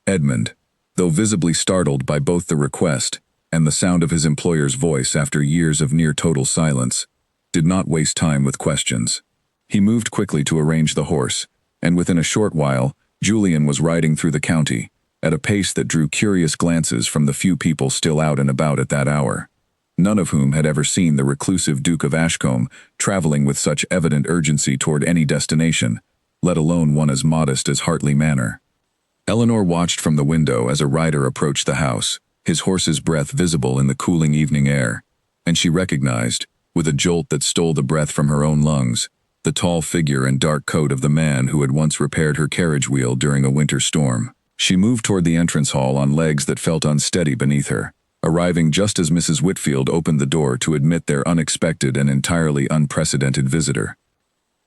Edmund, though visibly startled by both the request and the sound of his employer's voice after years of near-total silence, did not waste time with questions. He moved quickly to arrange the horse, and within a short while, Julian was riding through the county, at a pace that drew curious glances from the few people still out and about at that hour, none of whom had ever seen the reclusive Duke of Ashcombe traveling with such evident urgency toward any destination, let alone one as modest as Hartley Manor. Eleanor watched from the window as a rider approached the house, his horse's breath visible in the cooling evening air, and she recognized, with a jolt that stole the breath from her own lungs, the tall figure and dark coat of the man who had once repaired her carriage wheel during a winter storm. She moved toward the entrance hall on legs that felt unsteady beneath her, arriving just as Mrs. Whitfield opened the door to admit their unexpected and entirely unprecedented visitor.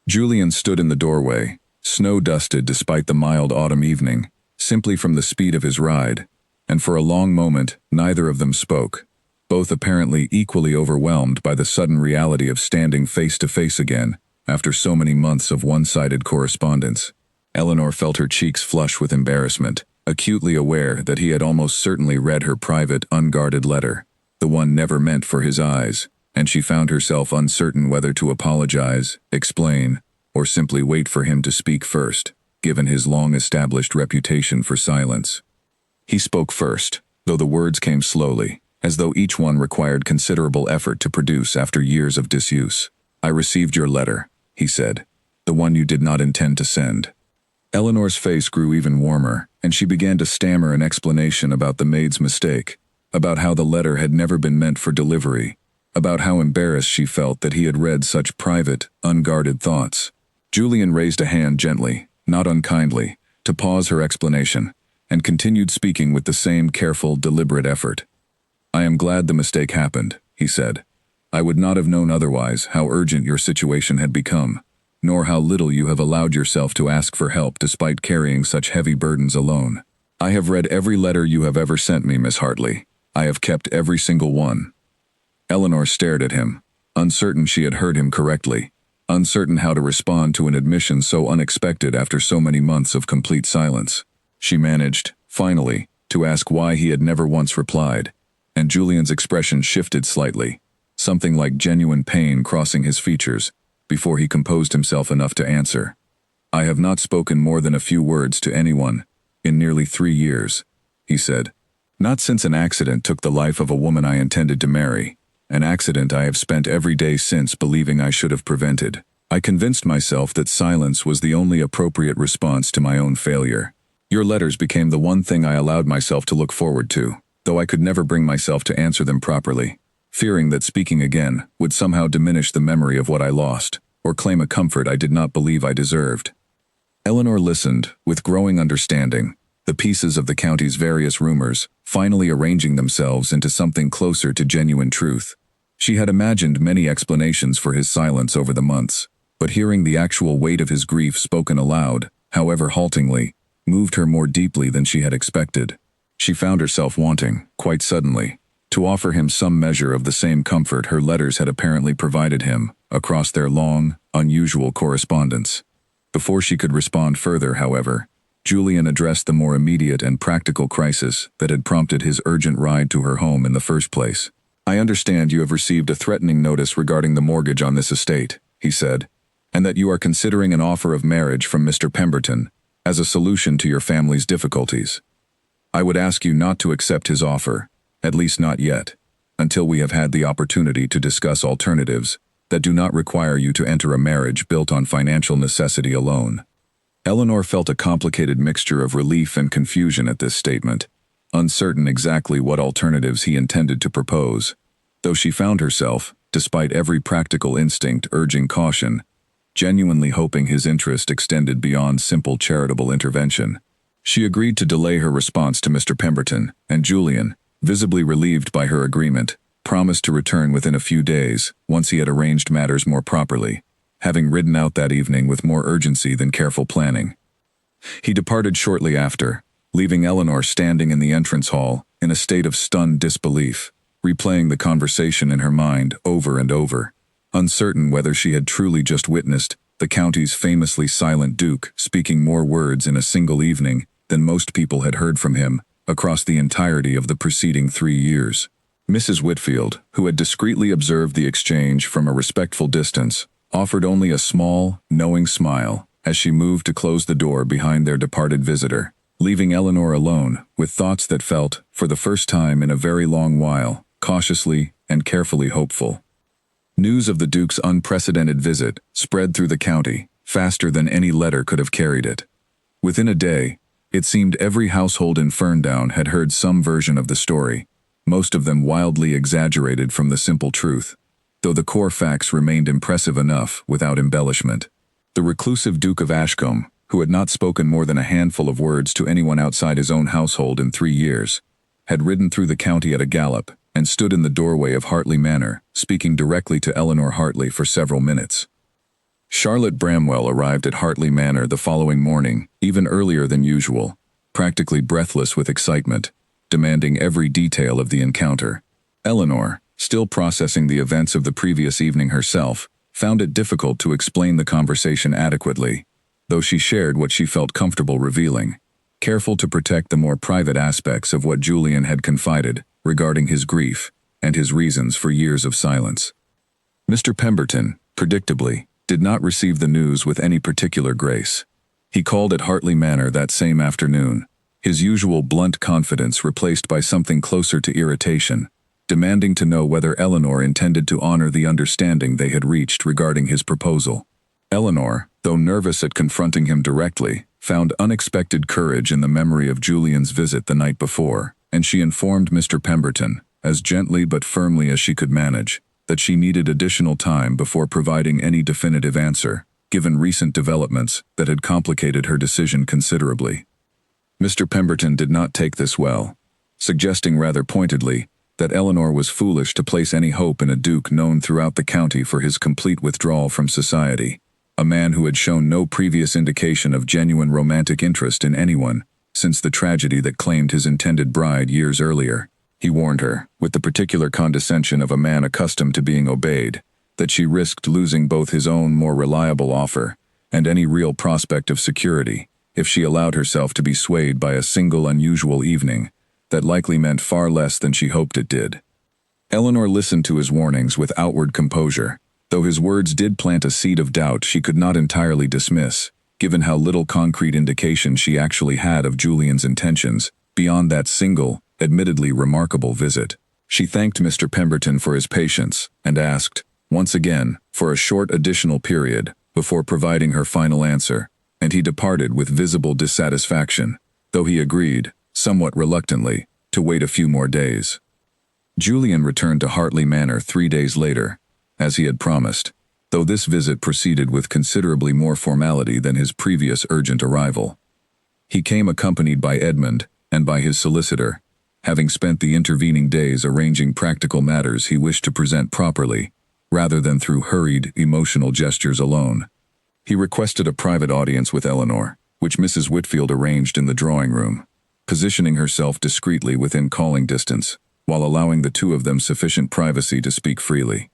Julian stood in the doorway, snow-dusted despite the mild autumn evening, simply from the speed of his ride, and for a long moment neither of them spoke, both apparently equally overwhelmed by the sudden reality of standing face to face again after so many months of one-sided correspondence. Eleanor felt her cheeks flush with embarrassment, acutely aware that he had almost certainly read her private, unguarded letter, the one never meant for his eyes, and she found herself uncertain whether to apologize, explain, or simply wait for him to speak first, given his long-established reputation for silence. He spoke first, though the words came slowly, as though each one required considerable effort to produce after years of disuse. "I received your letter," he said, "the one you did not intend to send." Eleanor's face grew even warmer, and she began to stammer an explanation about the maid's mistake, about how the letter had never been meant for delivery, about how embarrassed she felt that he had read such private, unguarded thoughts. Julian raised a hand gently, not unkindly, to pause her explanation, and continued speaking with the same careful, deliberate effort. "I am glad the mistake happened," he said. "I would not have known otherwise how urgent your situation had become, nor how little you have allowed yourself to ask for help despite carrying such heavy burdens alone. I have read every letter you have ever sent me, Miss Hartley. I have kept every single one." Eleanor stared at him, uncertain she had heard him correctly, uncertain how to respond to an admission so unexpected after so many months of complete silence. She managed, finally, to ask why he had never once replied, and Julian's expression shifted slightly, something like genuine pain crossing his features, before he composed himself enough to answer. "I have not spoken more than a few words to anyone in nearly 3 years," he said. "Not since an accident took the life of a woman I intended to marry, an accident I have spent every day since believing I should have prevented. I convinced myself that silence was the only appropriate response to my own failure. Your letters became the one thing I allowed myself to look forward to, though I could never bring myself to answer them properly, fearing that speaking again would somehow diminish the memory of what I lost, or claim a comfort I did not believe I deserved." Eleanor listened, with growing understanding, the pieces of the county's various rumors finally arranging themselves into something closer to genuine truth. She had imagined many explanations for his silence over the months, but hearing the actual weight of his grief spoken aloud, however haltingly, moved her more deeply than she had expected. She found herself wanting, quite suddenly, to offer him some measure of the same comfort her letters had apparently provided him across their long, unusual correspondence. Before she could respond further, however, Julian addressed the more immediate and practical crisis that had prompted his urgent ride to her home in the first place. "I understand you have received a threatening notice regarding the mortgage on this estate," he said, "and that you are considering an offer of marriage from Mr. Pemberton as a solution to your family's difficulties. I would ask you not to accept his offer, at least not yet, until we have had the opportunity to discuss alternatives that do not require you to enter a marriage built on financial necessity alone." Eleanor felt a complicated mixture of relief and confusion at this statement, uncertain exactly what alternatives he intended to propose, though she found herself, despite every practical instinct urging caution, genuinely hoping his interest extended beyond simple charitable intervention. She agreed to delay her response to Mr. Pemberton, and Julian, visibly relieved by her agreement, promised to return within a few days, once he had arranged matters more properly, having ridden out that evening with more urgency than careful planning. He departed shortly after, leaving Eleanor standing in the entrance hall in a state of stunned disbelief, replaying the conversation in her mind over and over, uncertain whether she had truly just witnessed the county's famously silent Duke speaking more words in a single evening than most people had heard from him across the entirety of the preceding 3 years. Mrs. Whitfield, who had discreetly observed the exchange from a respectful distance, offered only a small, knowing smile as she moved to close the door behind their departed visitor, leaving Eleanor alone with thoughts that felt, for the first time in a very long while, cautiously and carefully hopeful. News of the Duke's unprecedented visit spread through the county, faster than any letter could have carried it. Within a day, it seemed every household in Ferndown had heard some version of the story, most of them wildly exaggerated from the simple truth, though the core facts remained impressive enough without embellishment. The reclusive Duke of Ashcombe, who had not spoken more than a handful of words to anyone outside his own household in 3 years, had ridden through the county at a gallop and stood in the doorway of Hartley Manor, speaking directly to Eleanor Hartley for several minutes. Charlotte Bramwell arrived at Hartley Manor the following morning, even earlier than usual, practically breathless with excitement, demanding every detail of the encounter. Eleanor, still processing the events of the previous evening herself, found it difficult to explain the conversation adequately, though she shared what she felt comfortable revealing, careful to protect the more private aspects of what Julian had confided regarding his grief and his reasons for years of silence. Mr. Pemberton, predictably, did not receive the news with any particular grace. He called at Hartley Manor that same afternoon, his usual blunt confidence replaced by something closer to irritation, demanding to know whether Eleanor intended to honor the understanding they had reached regarding his proposal. Eleanor, though nervous at confronting him directly, found unexpected courage in the memory of Julian's visit the night before, and she informed Mr. Pemberton, as gently but firmly as she could manage, that she needed additional time before providing any definitive answer, given recent developments that had complicated her decision considerably. Mr. Pemberton did not take this well, suggesting rather pointedly that Eleanor was foolish to place any hope in a duke known throughout the county for his complete withdrawal from society, a man who had shown no previous indication of genuine romantic interest in anyone since the tragedy that claimed his intended bride years earlier. He warned her, with the particular condescension of a man accustomed to being obeyed, that she risked losing both his own more reliable offer and any real prospect of security if she allowed herself to be swayed by a single unusual evening that likely meant far less than she hoped it did. Eleanor listened to his warnings with outward composure, though his words did plant a seed of doubt she could not entirely dismiss, given how little concrete indication she actually had of Julian's intentions beyond that single, admittedly remarkable visit. She thanked Mr. Pemberton for his patience and asked, once again, for a short additional period before providing her final answer, and he departed with visible dissatisfaction, though he agreed, somewhat reluctantly, to wait a few more days. Julian returned to Hartley Manor 3 days later, as he had promised, though this visit proceeded with considerably more formality than his previous urgent arrival. He came accompanied by Edmund and by his solicitor, having spent the intervening days arranging practical matters he wished to present properly, rather than through hurried, emotional gestures alone. He requested a private audience with Eleanor, which Mrs. Whitfield arranged in the drawing room, positioning herself discreetly within calling distance, while allowing the two of them sufficient privacy to speak freely.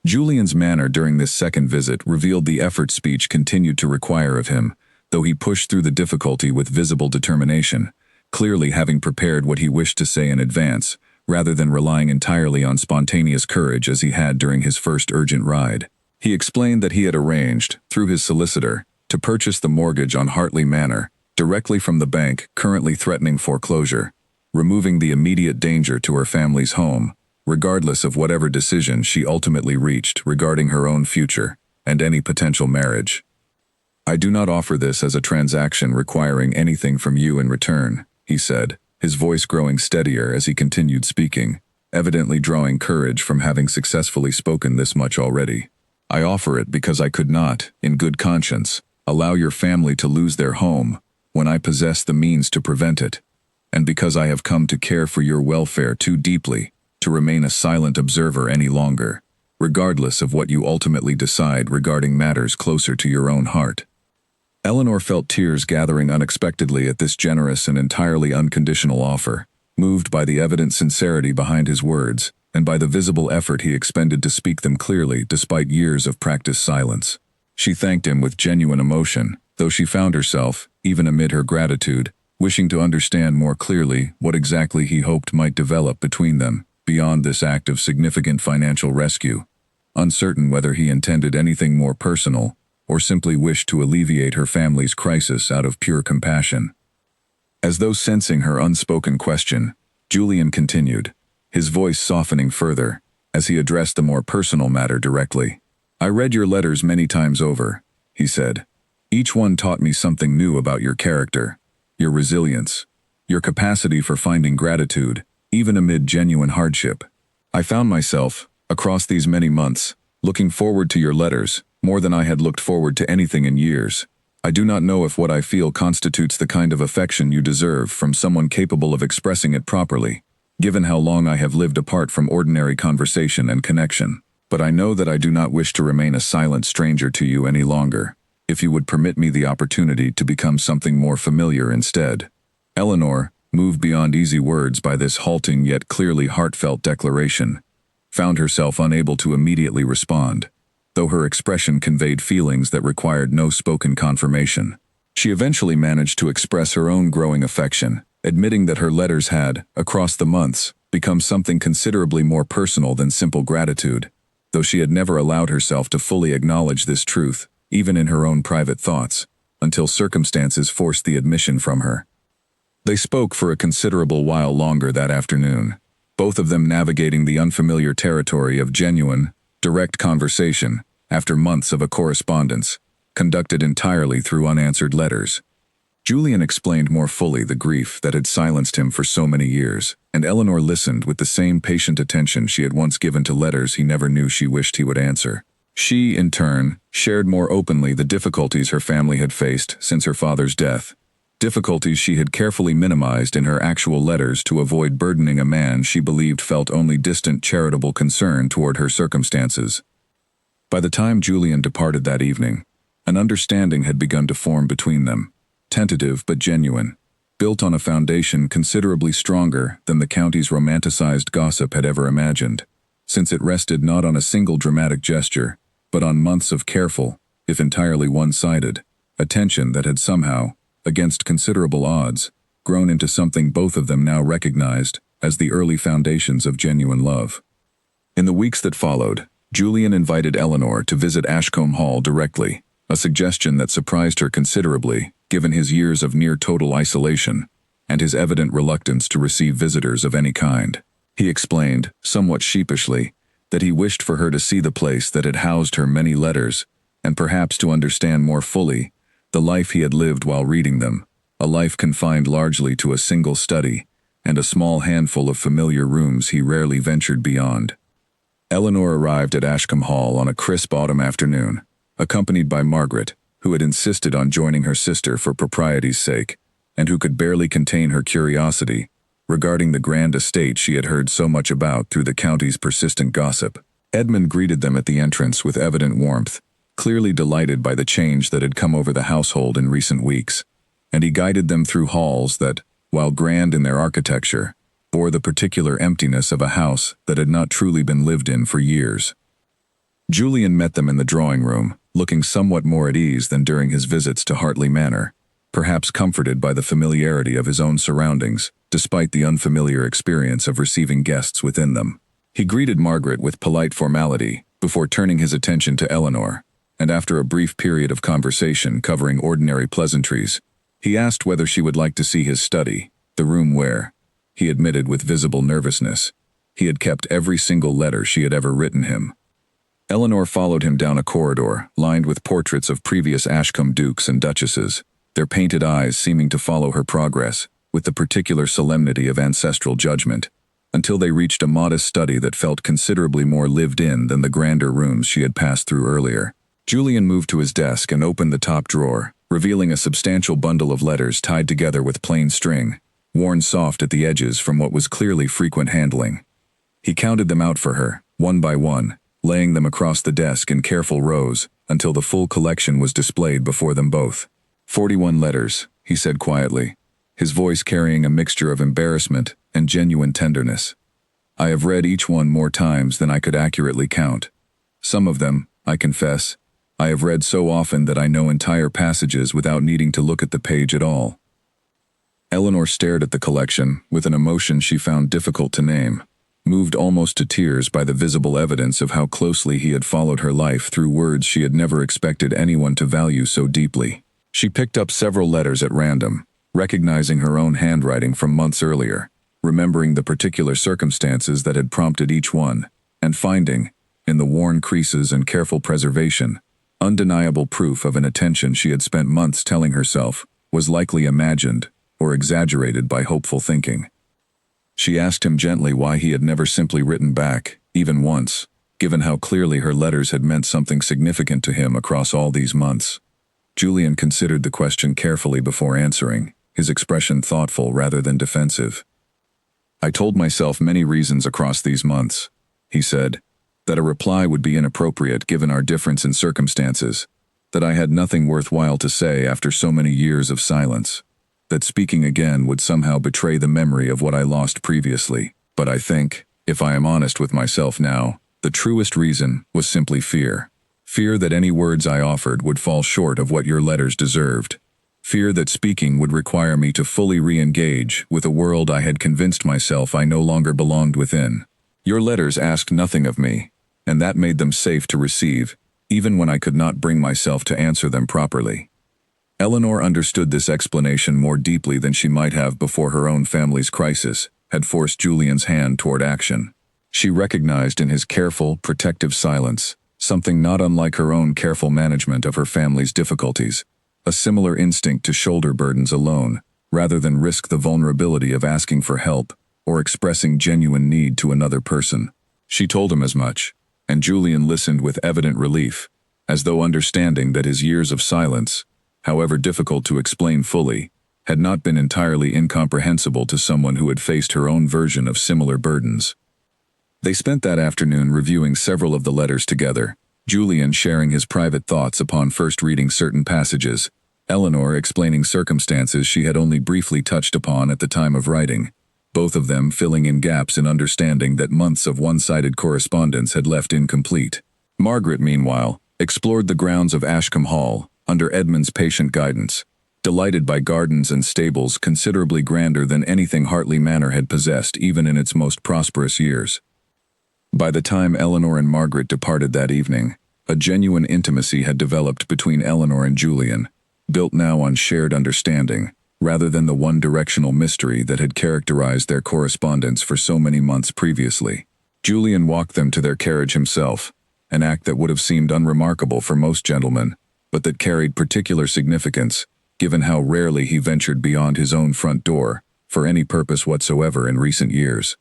Julian's manner during this second visit revealed the effort speech continued to require of him, though he pushed through the difficulty with visible determination, clearly having prepared what he wished to say in advance, rather than relying entirely on spontaneous courage as he had during his first urgent ride. He explained that he had arranged, through his solicitor, to purchase the mortgage on Hartley Manor, directly from the bank currently threatening foreclosure, removing the immediate danger to her family's home, regardless of whatever decision she ultimately reached regarding her own future and any potential marriage. "I do not offer this as a transaction requiring anything from you in return," he said, his voice growing steadier as he continued speaking, evidently drawing courage from having successfully spoken this much already. "I offer it because I could not, in good conscience, allow your family to lose their home when I possess the means to prevent it, and because I have come to care for your welfare too deeply to remain a silent observer any longer, regardless of what you ultimately decide regarding matters closer to your own heart." Eleanor felt tears gathering unexpectedly at this generous and entirely unconditional offer, moved by the evident sincerity behind his words and by the visible effort he expended to speak them clearly despite years of practiced silence. She thanked him with genuine emotion, though she found herself, even amid her gratitude, wishing to understand more clearly what exactly he hoped might develop between them, beyond this act of significant financial rescue, uncertain whether he intended anything more personal or simply wished to alleviate her family's crisis out of pure compassion. As though sensing her unspoken question, Julian continued, his voice softening further as he addressed the more personal matter directly. "I read your letters many times over," he said. "Each one taught me something new about your character, your resilience, your capacity for finding gratitude, even amid genuine hardship. I found myself, across these many months, looking forward to your letters, more than I had looked forward to anything in years. I do not know if what I feel constitutes the kind of affection you deserve from someone capable of expressing it properly, given how long I have lived apart from ordinary conversation and connection. But I know that I do not wish to remain a silent stranger to you any longer, if you would permit me the opportunity to become something more familiar instead." Eleanor, moved beyond easy words by this halting yet clearly heartfelt declaration, found herself unable to immediately respond, though her expression conveyed feelings that required no spoken confirmation. She eventually managed to express her own growing affection, admitting that her letters had, across the months, become something considerably more personal than simple gratitude, though she had never allowed herself to fully acknowledge this truth, even in her own private thoughts, until circumstances forced the admission from her. They spoke for a considerable while longer that afternoon, both of them navigating the unfamiliar territory of genuine, direct conversation after months of a correspondence, conducted entirely through unanswered letters. Julian explained more fully the grief that had silenced him for so many years, and Eleanor listened with the same patient attention she had once given to letters he never knew she wished he would answer. She, in turn, shared more openly the difficulties her family had faced since her father's death, difficulties she had carefully minimized in her actual letters to avoid burdening a man she believed felt only distant charitable concern toward her circumstances. By the time Julian departed that evening, an understanding had begun to form between them, tentative but genuine, built on a foundation considerably stronger than the county's romanticized gossip had ever imagined, since it rested not on a single dramatic gesture, but on months of careful, if entirely one-sided, attention that had somehow, against considerable odds, grown into something both of them now recognized as the early foundations of genuine love. In the weeks that followed, Julian invited Eleanor to visit Ashcombe Hall directly, a suggestion that surprised her considerably, given his years of near-total isolation and his evident reluctance to receive visitors of any kind. He explained, somewhat sheepishly, that he wished for her to see the place that had housed her many letters, and perhaps to understand more fully the life he had lived while reading them, a life confined largely to a single study and a small handful of familiar rooms he rarely ventured beyond. Eleanor arrived at Ashcombe Hall on a crisp autumn afternoon, accompanied by Margaret, who had insisted on joining her sister for propriety's sake, and who could barely contain her curiosity regarding the grand estate she had heard so much about through the county's persistent gossip. Edmund greeted them at the entrance with evident warmth, clearly delighted by the change that had come over the household in recent weeks, and he guided them through halls that, while grand in their architecture, bore the particular emptiness of a house that had not truly been lived in for years. Julian met them in the drawing room, looking somewhat more at ease than during his visits to Hartley Manor, perhaps comforted by the familiarity of his own surroundings, despite the unfamiliar experience of receiving guests within them. He greeted Margaret with polite formality, before turning his attention to Eleanor, and after a brief period of conversation covering ordinary pleasantries, he asked whether she would like to see his study, the room where, he admitted with visible nervousness, he had kept every single letter she had ever written him. Eleanor followed him down a corridor lined with portraits of previous Ashcombe dukes and duchesses, their painted eyes seeming to follow her progress with the particular solemnity of ancestral judgment, until they reached a modest study that felt considerably more lived in than the grander rooms she had passed through earlier. Julian moved to his desk and opened the top drawer, revealing a substantial bundle of letters tied together with plain string, worn soft at the edges from what was clearly frequent handling. He counted them out for her, one by one, laying them across the desk in careful rows until the full collection was displayed before them both. 41 letters, he said quietly, his voice carrying a mixture of embarrassment and genuine tenderness. I have read each one more times than I could accurately count. Some of them, I confess, I have read so often that I know entire passages without needing to look at the page at all. Eleanor stared at the collection with an emotion she found difficult to name, moved almost to tears by the visible evidence of how closely he had followed her life through words she had never expected anyone to value so deeply. She picked up several letters at random, recognizing her own handwriting from months earlier, remembering the particular circumstances that had prompted each one, and finding, in the worn creases and careful preservation, undeniable proof of an attention she had spent months telling herself was likely imagined or exaggerated by hopeful thinking. She asked him gently why he had never simply written back, even once, given how clearly her letters had meant something significant to him across all these months. Julian considered the question carefully before answering, his expression thoughtful rather than defensive. I told myself many reasons across these months, he said, that a reply would be inappropriate given our difference in circumstances, that I had nothing worthwhile to say after so many years of silence, that speaking again would somehow betray the memory of what I lost previously. But I think, if I am honest with myself now, the truest reason was simply fear. Fear that any words I offered would fall short of what your letters deserved. Fear that speaking would require me to fully re-engage with a world I had convinced myself I no longer belonged within. Your letters asked nothing of me, and that made them safe to receive, even when I could not bring myself to answer them properly. Eleanor understood this explanation more deeply than she might have before her own family's crisis had forced Julian's hand toward action. She recognized in his careful, protective silence something not unlike her own careful management of her family's difficulties, a similar instinct to shoulder burdens alone, rather than risk the vulnerability of asking for help or expressing genuine need to another person. She told him as much, and Julian listened with evident relief, as though understanding that his years of silence, however difficult to explain fully, had not been entirely incomprehensible to someone who had faced her own version of similar burdens. They spent that afternoon reviewing several of the letters together, Julian sharing his private thoughts upon first reading certain passages, Eleanor explaining circumstances she had only briefly touched upon at the time of writing, both of them filling in gaps in understanding that months of one-sided correspondence had left incomplete. Margaret, meanwhile, explored the grounds of Ashcombe Hall, under Edmund's patient guidance, delighted by gardens and stables considerably grander than anything Hartley Manor had possessed even in its most prosperous years. By the time Eleanor and Margaret departed that evening, a genuine intimacy had developed between Eleanor and Julian, built now on shared understanding, rather than the one-directional mystery that had characterized their correspondence for so many months previously. Julian walked them to their carriage himself, an act that would have seemed unremarkable for most gentlemen, but that carried particular significance, given how rarely he ventured beyond his own front door, for any purpose whatsoever in recent years.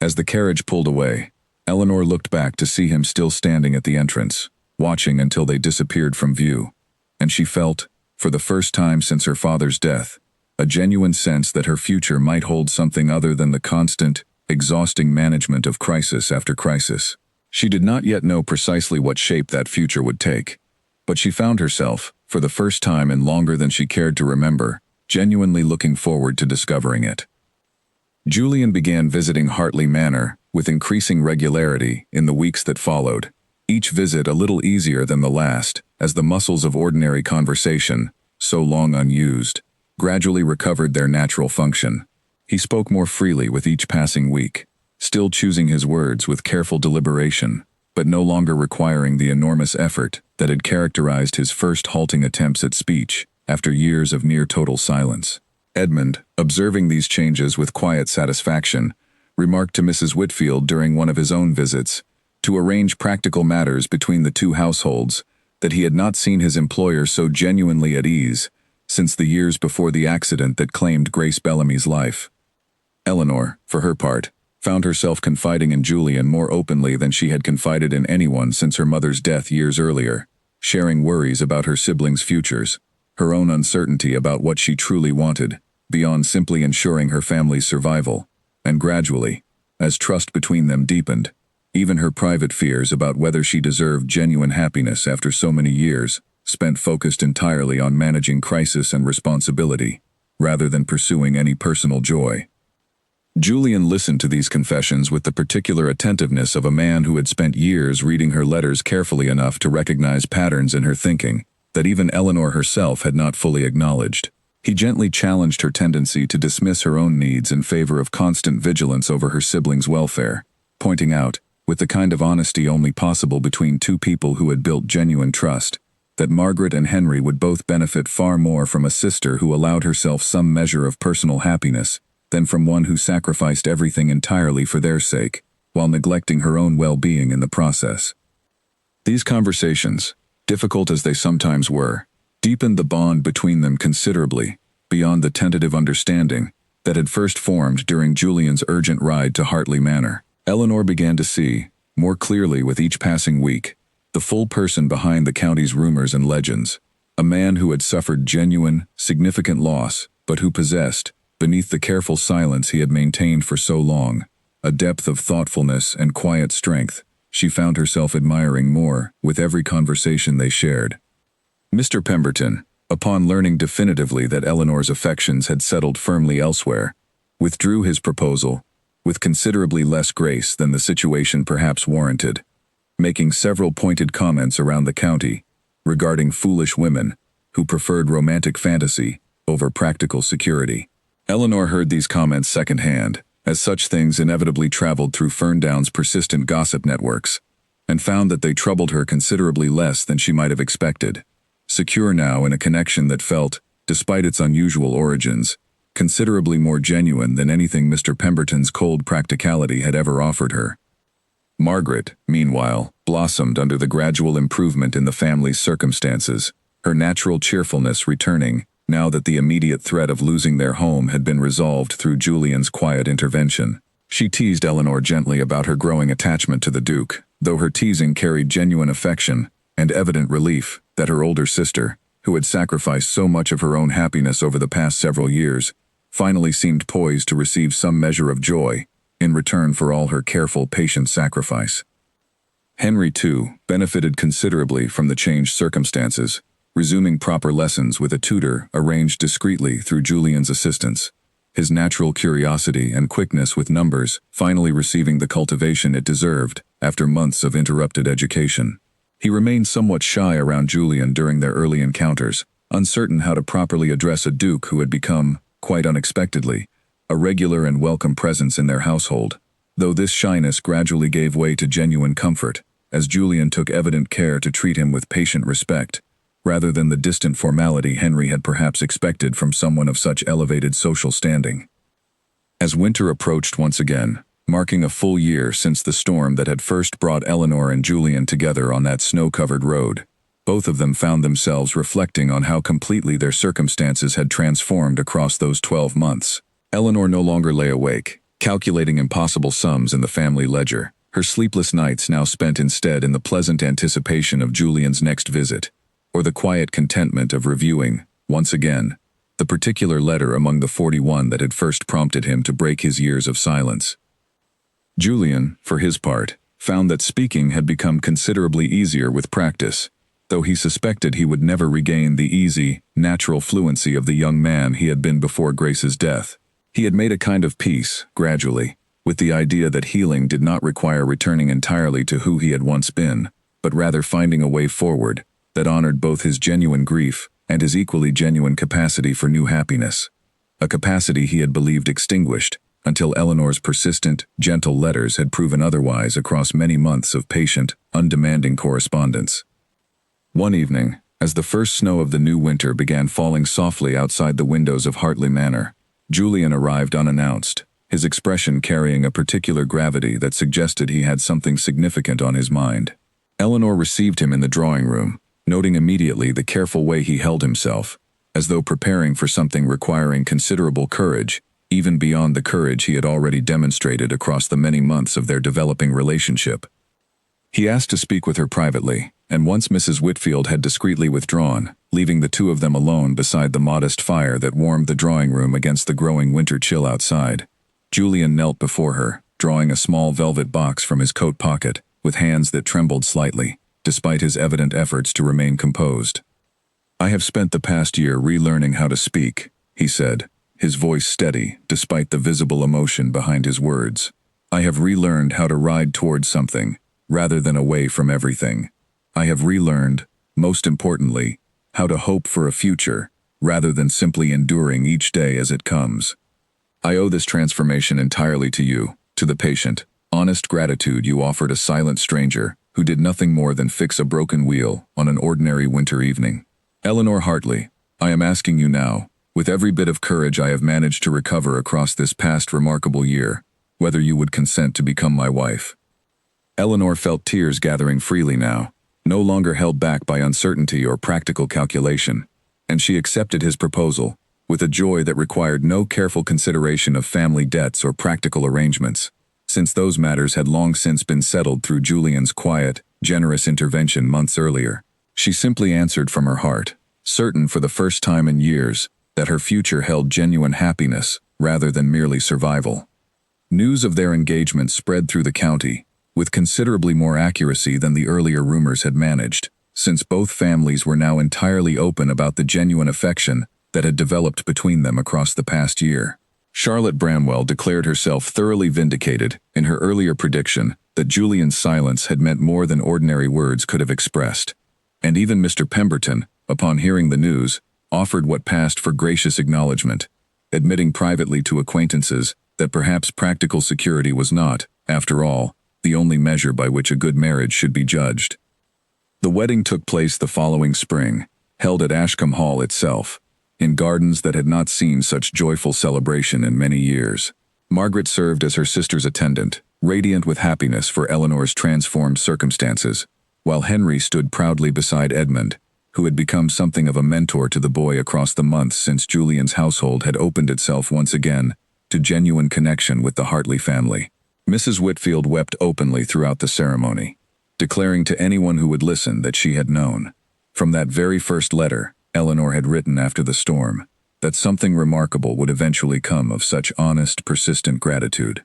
As the carriage pulled away, Eleanor looked back to see him still standing at the entrance, watching until they disappeared from view, and she felt, for the first time since her father's death, a genuine sense that her future might hold something other than the constant, exhausting management of crisis after crisis. She did not yet know precisely what shape that future would take, but she found herself, for the first time in longer than she cared to remember, genuinely looking forward to discovering it. Julian began visiting Hartley Manor with increasing regularity in the weeks that followed, each visit a little easier than the last, as the muscles of ordinary conversation, so long unused, gradually recovered their natural function. He spoke more freely with each passing week, still choosing his words with careful deliberation, but no longer requiring the enormous effort that had characterized his first halting attempts at speech after years of near-total silence. Edmund, observing these changes with quiet satisfaction, remarked to Mrs. Whitfield during one of his own visits, to arrange practical matters between the two households, that he had not seen his employer so genuinely at ease since the years before the accident that claimed Grace Bellamy's life. Eleanor, for her part, found herself confiding in Julian more openly than she had confided in anyone since her mother's death years earlier, sharing worries about her siblings' futures, her own uncertainty about what she truly wanted, beyond simply ensuring her family's survival, and gradually, as trust between them deepened, even her private fears about whether she deserved genuine happiness after so many years, spent focused entirely on managing crisis and responsibility, rather than pursuing any personal joy. Julian listened to these confessions with the particular attentiveness of a man who had spent years reading her letters carefully enough to recognize patterns in her thinking that even Eleanor herself had not fully acknowledged. He gently challenged her tendency to dismiss her own needs in favor of constant vigilance over her siblings' welfare, pointing out, with the kind of honesty only possible between two people who had built genuine trust, that Margaret and Henry would both benefit far more from a sister who allowed herself some measure of personal happiness than from one who sacrificed everything entirely for their sake, while neglecting her own well-being in the process. These conversations, difficult as they sometimes were, deepened the bond between them considerably, beyond the tentative understanding that had first formed during Julian's urgent ride to Hartley Manor. Eleanor began to see, more clearly with each passing week, the full person behind the county's rumors and legends, a man who had suffered genuine, significant loss, but who possessed, beneath the careful silence he had maintained for so long, a depth of thoughtfulness and quiet strength she found herself admiring more with every conversation they shared. Mr. Pemberton, upon learning definitively that Eleanor's affections had settled firmly elsewhere, withdrew his proposal, with considerably less grace than the situation perhaps warranted, making several pointed comments around the county regarding foolish women who preferred romantic fantasy over practical security. Eleanor heard these comments secondhand, as such things inevitably traveled through Ferndown's persistent gossip networks, and found that they troubled her considerably less than she might have expected, secure now in a connection that felt, despite its unusual origins, considerably more genuine than anything Mr. Pemberton's cold practicality had ever offered her. Margaret, meanwhile, blossomed under the gradual improvement in the family's circumstances, her natural cheerfulness returning, now that the immediate threat of losing their home had been resolved through Julian's quiet intervention. She teased Eleanor gently about her growing attachment to the Duke, though her teasing carried genuine affection and evident relief that her older sister, who had sacrificed so much of her own happiness over the past several years, finally seemed poised to receive some measure of joy in return for all her careful, patient sacrifice. Henry, too, benefited considerably from the changed circumstances, resuming proper lessons with a tutor arranged discreetly through Julian's assistance, his natural curiosity and quickness with numbers finally receiving the cultivation it deserved after months of interrupted education. He remained somewhat shy around Julian during their early encounters, uncertain how to properly address a duke who had become, quite unexpectedly, a regular and welcome presence in their household, though this shyness gradually gave way to genuine comfort, as Julian took evident care to treat him with patient respect, rather than the distant formality Henry had perhaps expected from someone of such elevated social standing. As winter approached once again, marking a full year since the storm that had first brought Eleanor and Julian together on that snow-covered road, both of them found themselves reflecting on how completely their circumstances had transformed across those 12 months. Eleanor no longer lay awake, calculating impossible sums in the family ledger, her sleepless nights now spent instead in the pleasant anticipation of Julian's next visit, or the quiet contentment of reviewing, once again, the particular letter among the 41 that had first prompted him to break his years of silence. Julian, for his part, found that speaking had become considerably easier with practice, though he suspected he would never regain the easy, natural fluency of the young man he had been before Grace's death. He had made a kind of peace, gradually, with the idea that healing did not require returning entirely to who he had once been, but rather finding a way forward that honored both his genuine grief and his equally genuine capacity for new happiness. A capacity he had believed extinguished, until Eleanor's persistent, gentle letters had proven otherwise across many months of patient, undemanding correspondence. One evening, as the first snow of the new winter began falling softly outside the windows of Hartley Manor, Julian arrived unannounced, his expression carrying a particular gravity that suggested he had something significant on his mind. Eleanor received him in the drawing room, noting immediately the careful way he held himself, as though preparing for something requiring considerable courage, even beyond the courage he had already demonstrated across the many months of their developing relationship. He asked to speak with her privately, and once Mrs. Whitfield had discreetly withdrawn, leaving the two of them alone beside the modest fire that warmed the drawing room against the growing winter chill outside, Julian knelt before her, drawing a small velvet box from his coat pocket, with hands that trembled slightly, despite his evident efforts to remain composed. "I have spent the past year relearning how to speak," he said, his voice steady despite the visible emotion behind his words. "I have relearned how to ride towards something, rather than away from everything. I have relearned, most importantly, how to hope for a future, rather than simply enduring each day as it comes. I owe this transformation entirely to you, to the patient, honest gratitude you offered a silent stranger who did nothing more than fix a broken wheel on an ordinary winter evening. Eleanor Hartley, I am asking you now, with every bit of courage I have managed to recover across this past remarkable year, whether you would consent to become my wife." Eleanor felt tears gathering freely now, no longer held back by uncertainty or practical calculation, and she accepted his proposal, with a joy that required no careful consideration of family debts or practical arrangements, since those matters had long since been settled through Julian's quiet, generous intervention months earlier. She simply answered from her heart, certain for the first time in years that her future held genuine happiness rather than merely survival. News of their engagement spread through the county, with considerably more accuracy than the earlier rumors had managed, since both families were now entirely open about the genuine affection that had developed between them across the past year. Charlotte Bramwell declared herself thoroughly vindicated in her earlier prediction that Julian's silence had meant more than ordinary words could have expressed, and even Mr. Pemberton, upon hearing the news, offered what passed for gracious acknowledgement, admitting privately to acquaintances that perhaps practical security was not, after all, the only measure by which a good marriage should be judged. The wedding took place the following spring, held at Ashcombe Hall itself, in gardens that had not seen such joyful celebration in many years. Margaret served as her sister's attendant, radiant with happiness for Eleanor's transformed circumstances, while Henry stood proudly beside Edmund, who had become something of a mentor to the boy across the months since Julian's household had opened itself once again to genuine connection with the Hartley family. Mrs. Whitfield wept openly throughout the ceremony, declaring to anyone who would listen that she had known, from that very first letter Eleanor had written after the storm, that something remarkable would eventually come of such honest, persistent gratitude.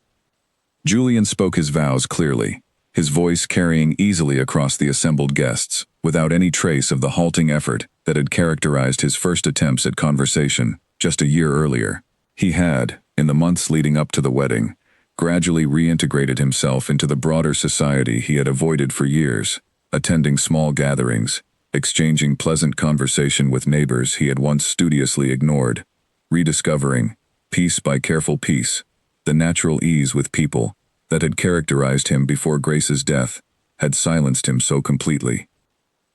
Julian spoke his vows clearly, his voice carrying easily across the assembled guests, without any trace of the halting effort that had characterized his first attempts at conversation just a year earlier. He had, in the months leading up to the wedding, gradually reintegrated himself into the broader society he had avoided for years, attending small gatherings, exchanging pleasant conversation with neighbors he had once studiously ignored, rediscovering, piece by careful piece, the natural ease with people that had characterized him before Grace's death had silenced him so completely.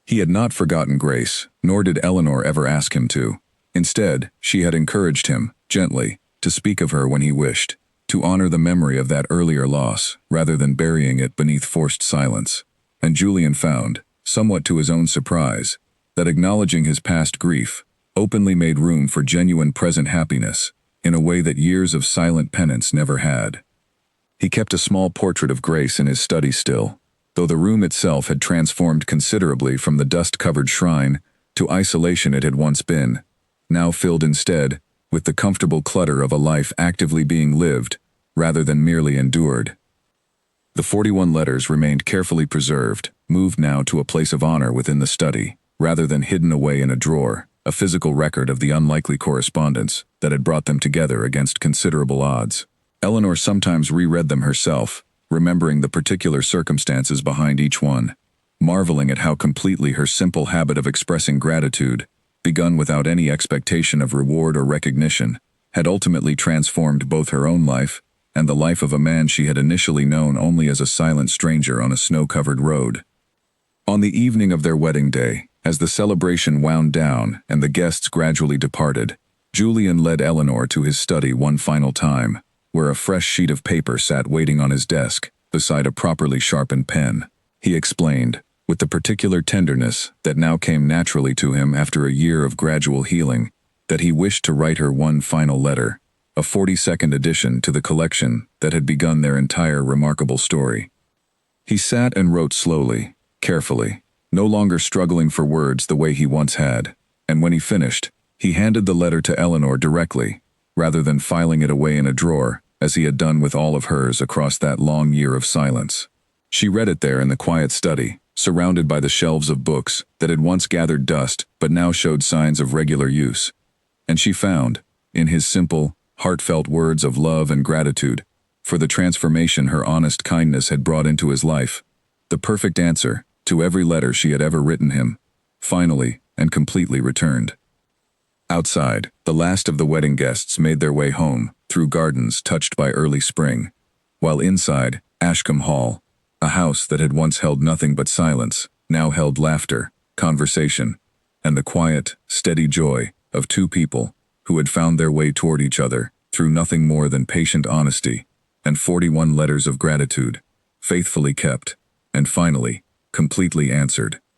He had not forgotten Grace, nor did Eleanor ever ask him to. Instead, she had encouraged him, gently, to speak of her when he wished, to honor the memory of that earlier loss, rather than burying it beneath forced silence. And Julian found, somewhat to his own surprise, that acknowledging his past grief openly made room for genuine present happiness, in a way that years of silent penance never had. He kept a small portrait of Grace in his study still, though the room itself had transformed considerably from the dust-covered shrine to isolation it had once been, now filled instead with the comfortable clutter of a life actively being lived, rather than merely endured. The 41 letters remained carefully preserved, moved now to a place of honor within the study, rather than hidden away in a drawer, a physical record of the unlikely correspondence that had brought them together against considerable odds. Eleanor sometimes reread them herself, remembering the particular circumstances behind each one, marveling at how completely her simple habit of expressing gratitude, begun without any expectation of reward or recognition, had ultimately transformed both her own life and the life of a man she had initially known only as a silent stranger on a snow-covered road. On the evening of their wedding day, as the celebration wound down and the guests gradually departed, Julian led Eleanor to his study one final time, where a fresh sheet of paper sat waiting on his desk, beside a properly sharpened pen. He explained, with the particular tenderness that now came naturally to him after a year of gradual healing, that he wished to write her one final letter, a 42nd addition to the collection that had begun their entire remarkable story. He sat and wrote slowly, carefully, no longer struggling for words the way he once had, and when he finished, he handed the letter to Eleanor directly, rather than filing it away in a drawer, as he had done with all of hers across that long year of silence. She read it there in the quiet study, surrounded by the shelves of books that had once gathered dust but now showed signs of regular use. And she found, in his simple, heartfelt words of love and gratitude, for the transformation her honest kindness had brought into his life, the perfect answer to every letter she had ever written him, finally and completely returned. Outside, the last of the wedding guests made their way home, through gardens touched by early spring, while inside, Ashcombe Hall, a house that had once held nothing but silence, now held laughter, conversation, and the quiet, steady joy of two people who had found their way toward each other through nothing more than patient honesty and 41 letters of gratitude, faithfully kept, and finally, completely answered.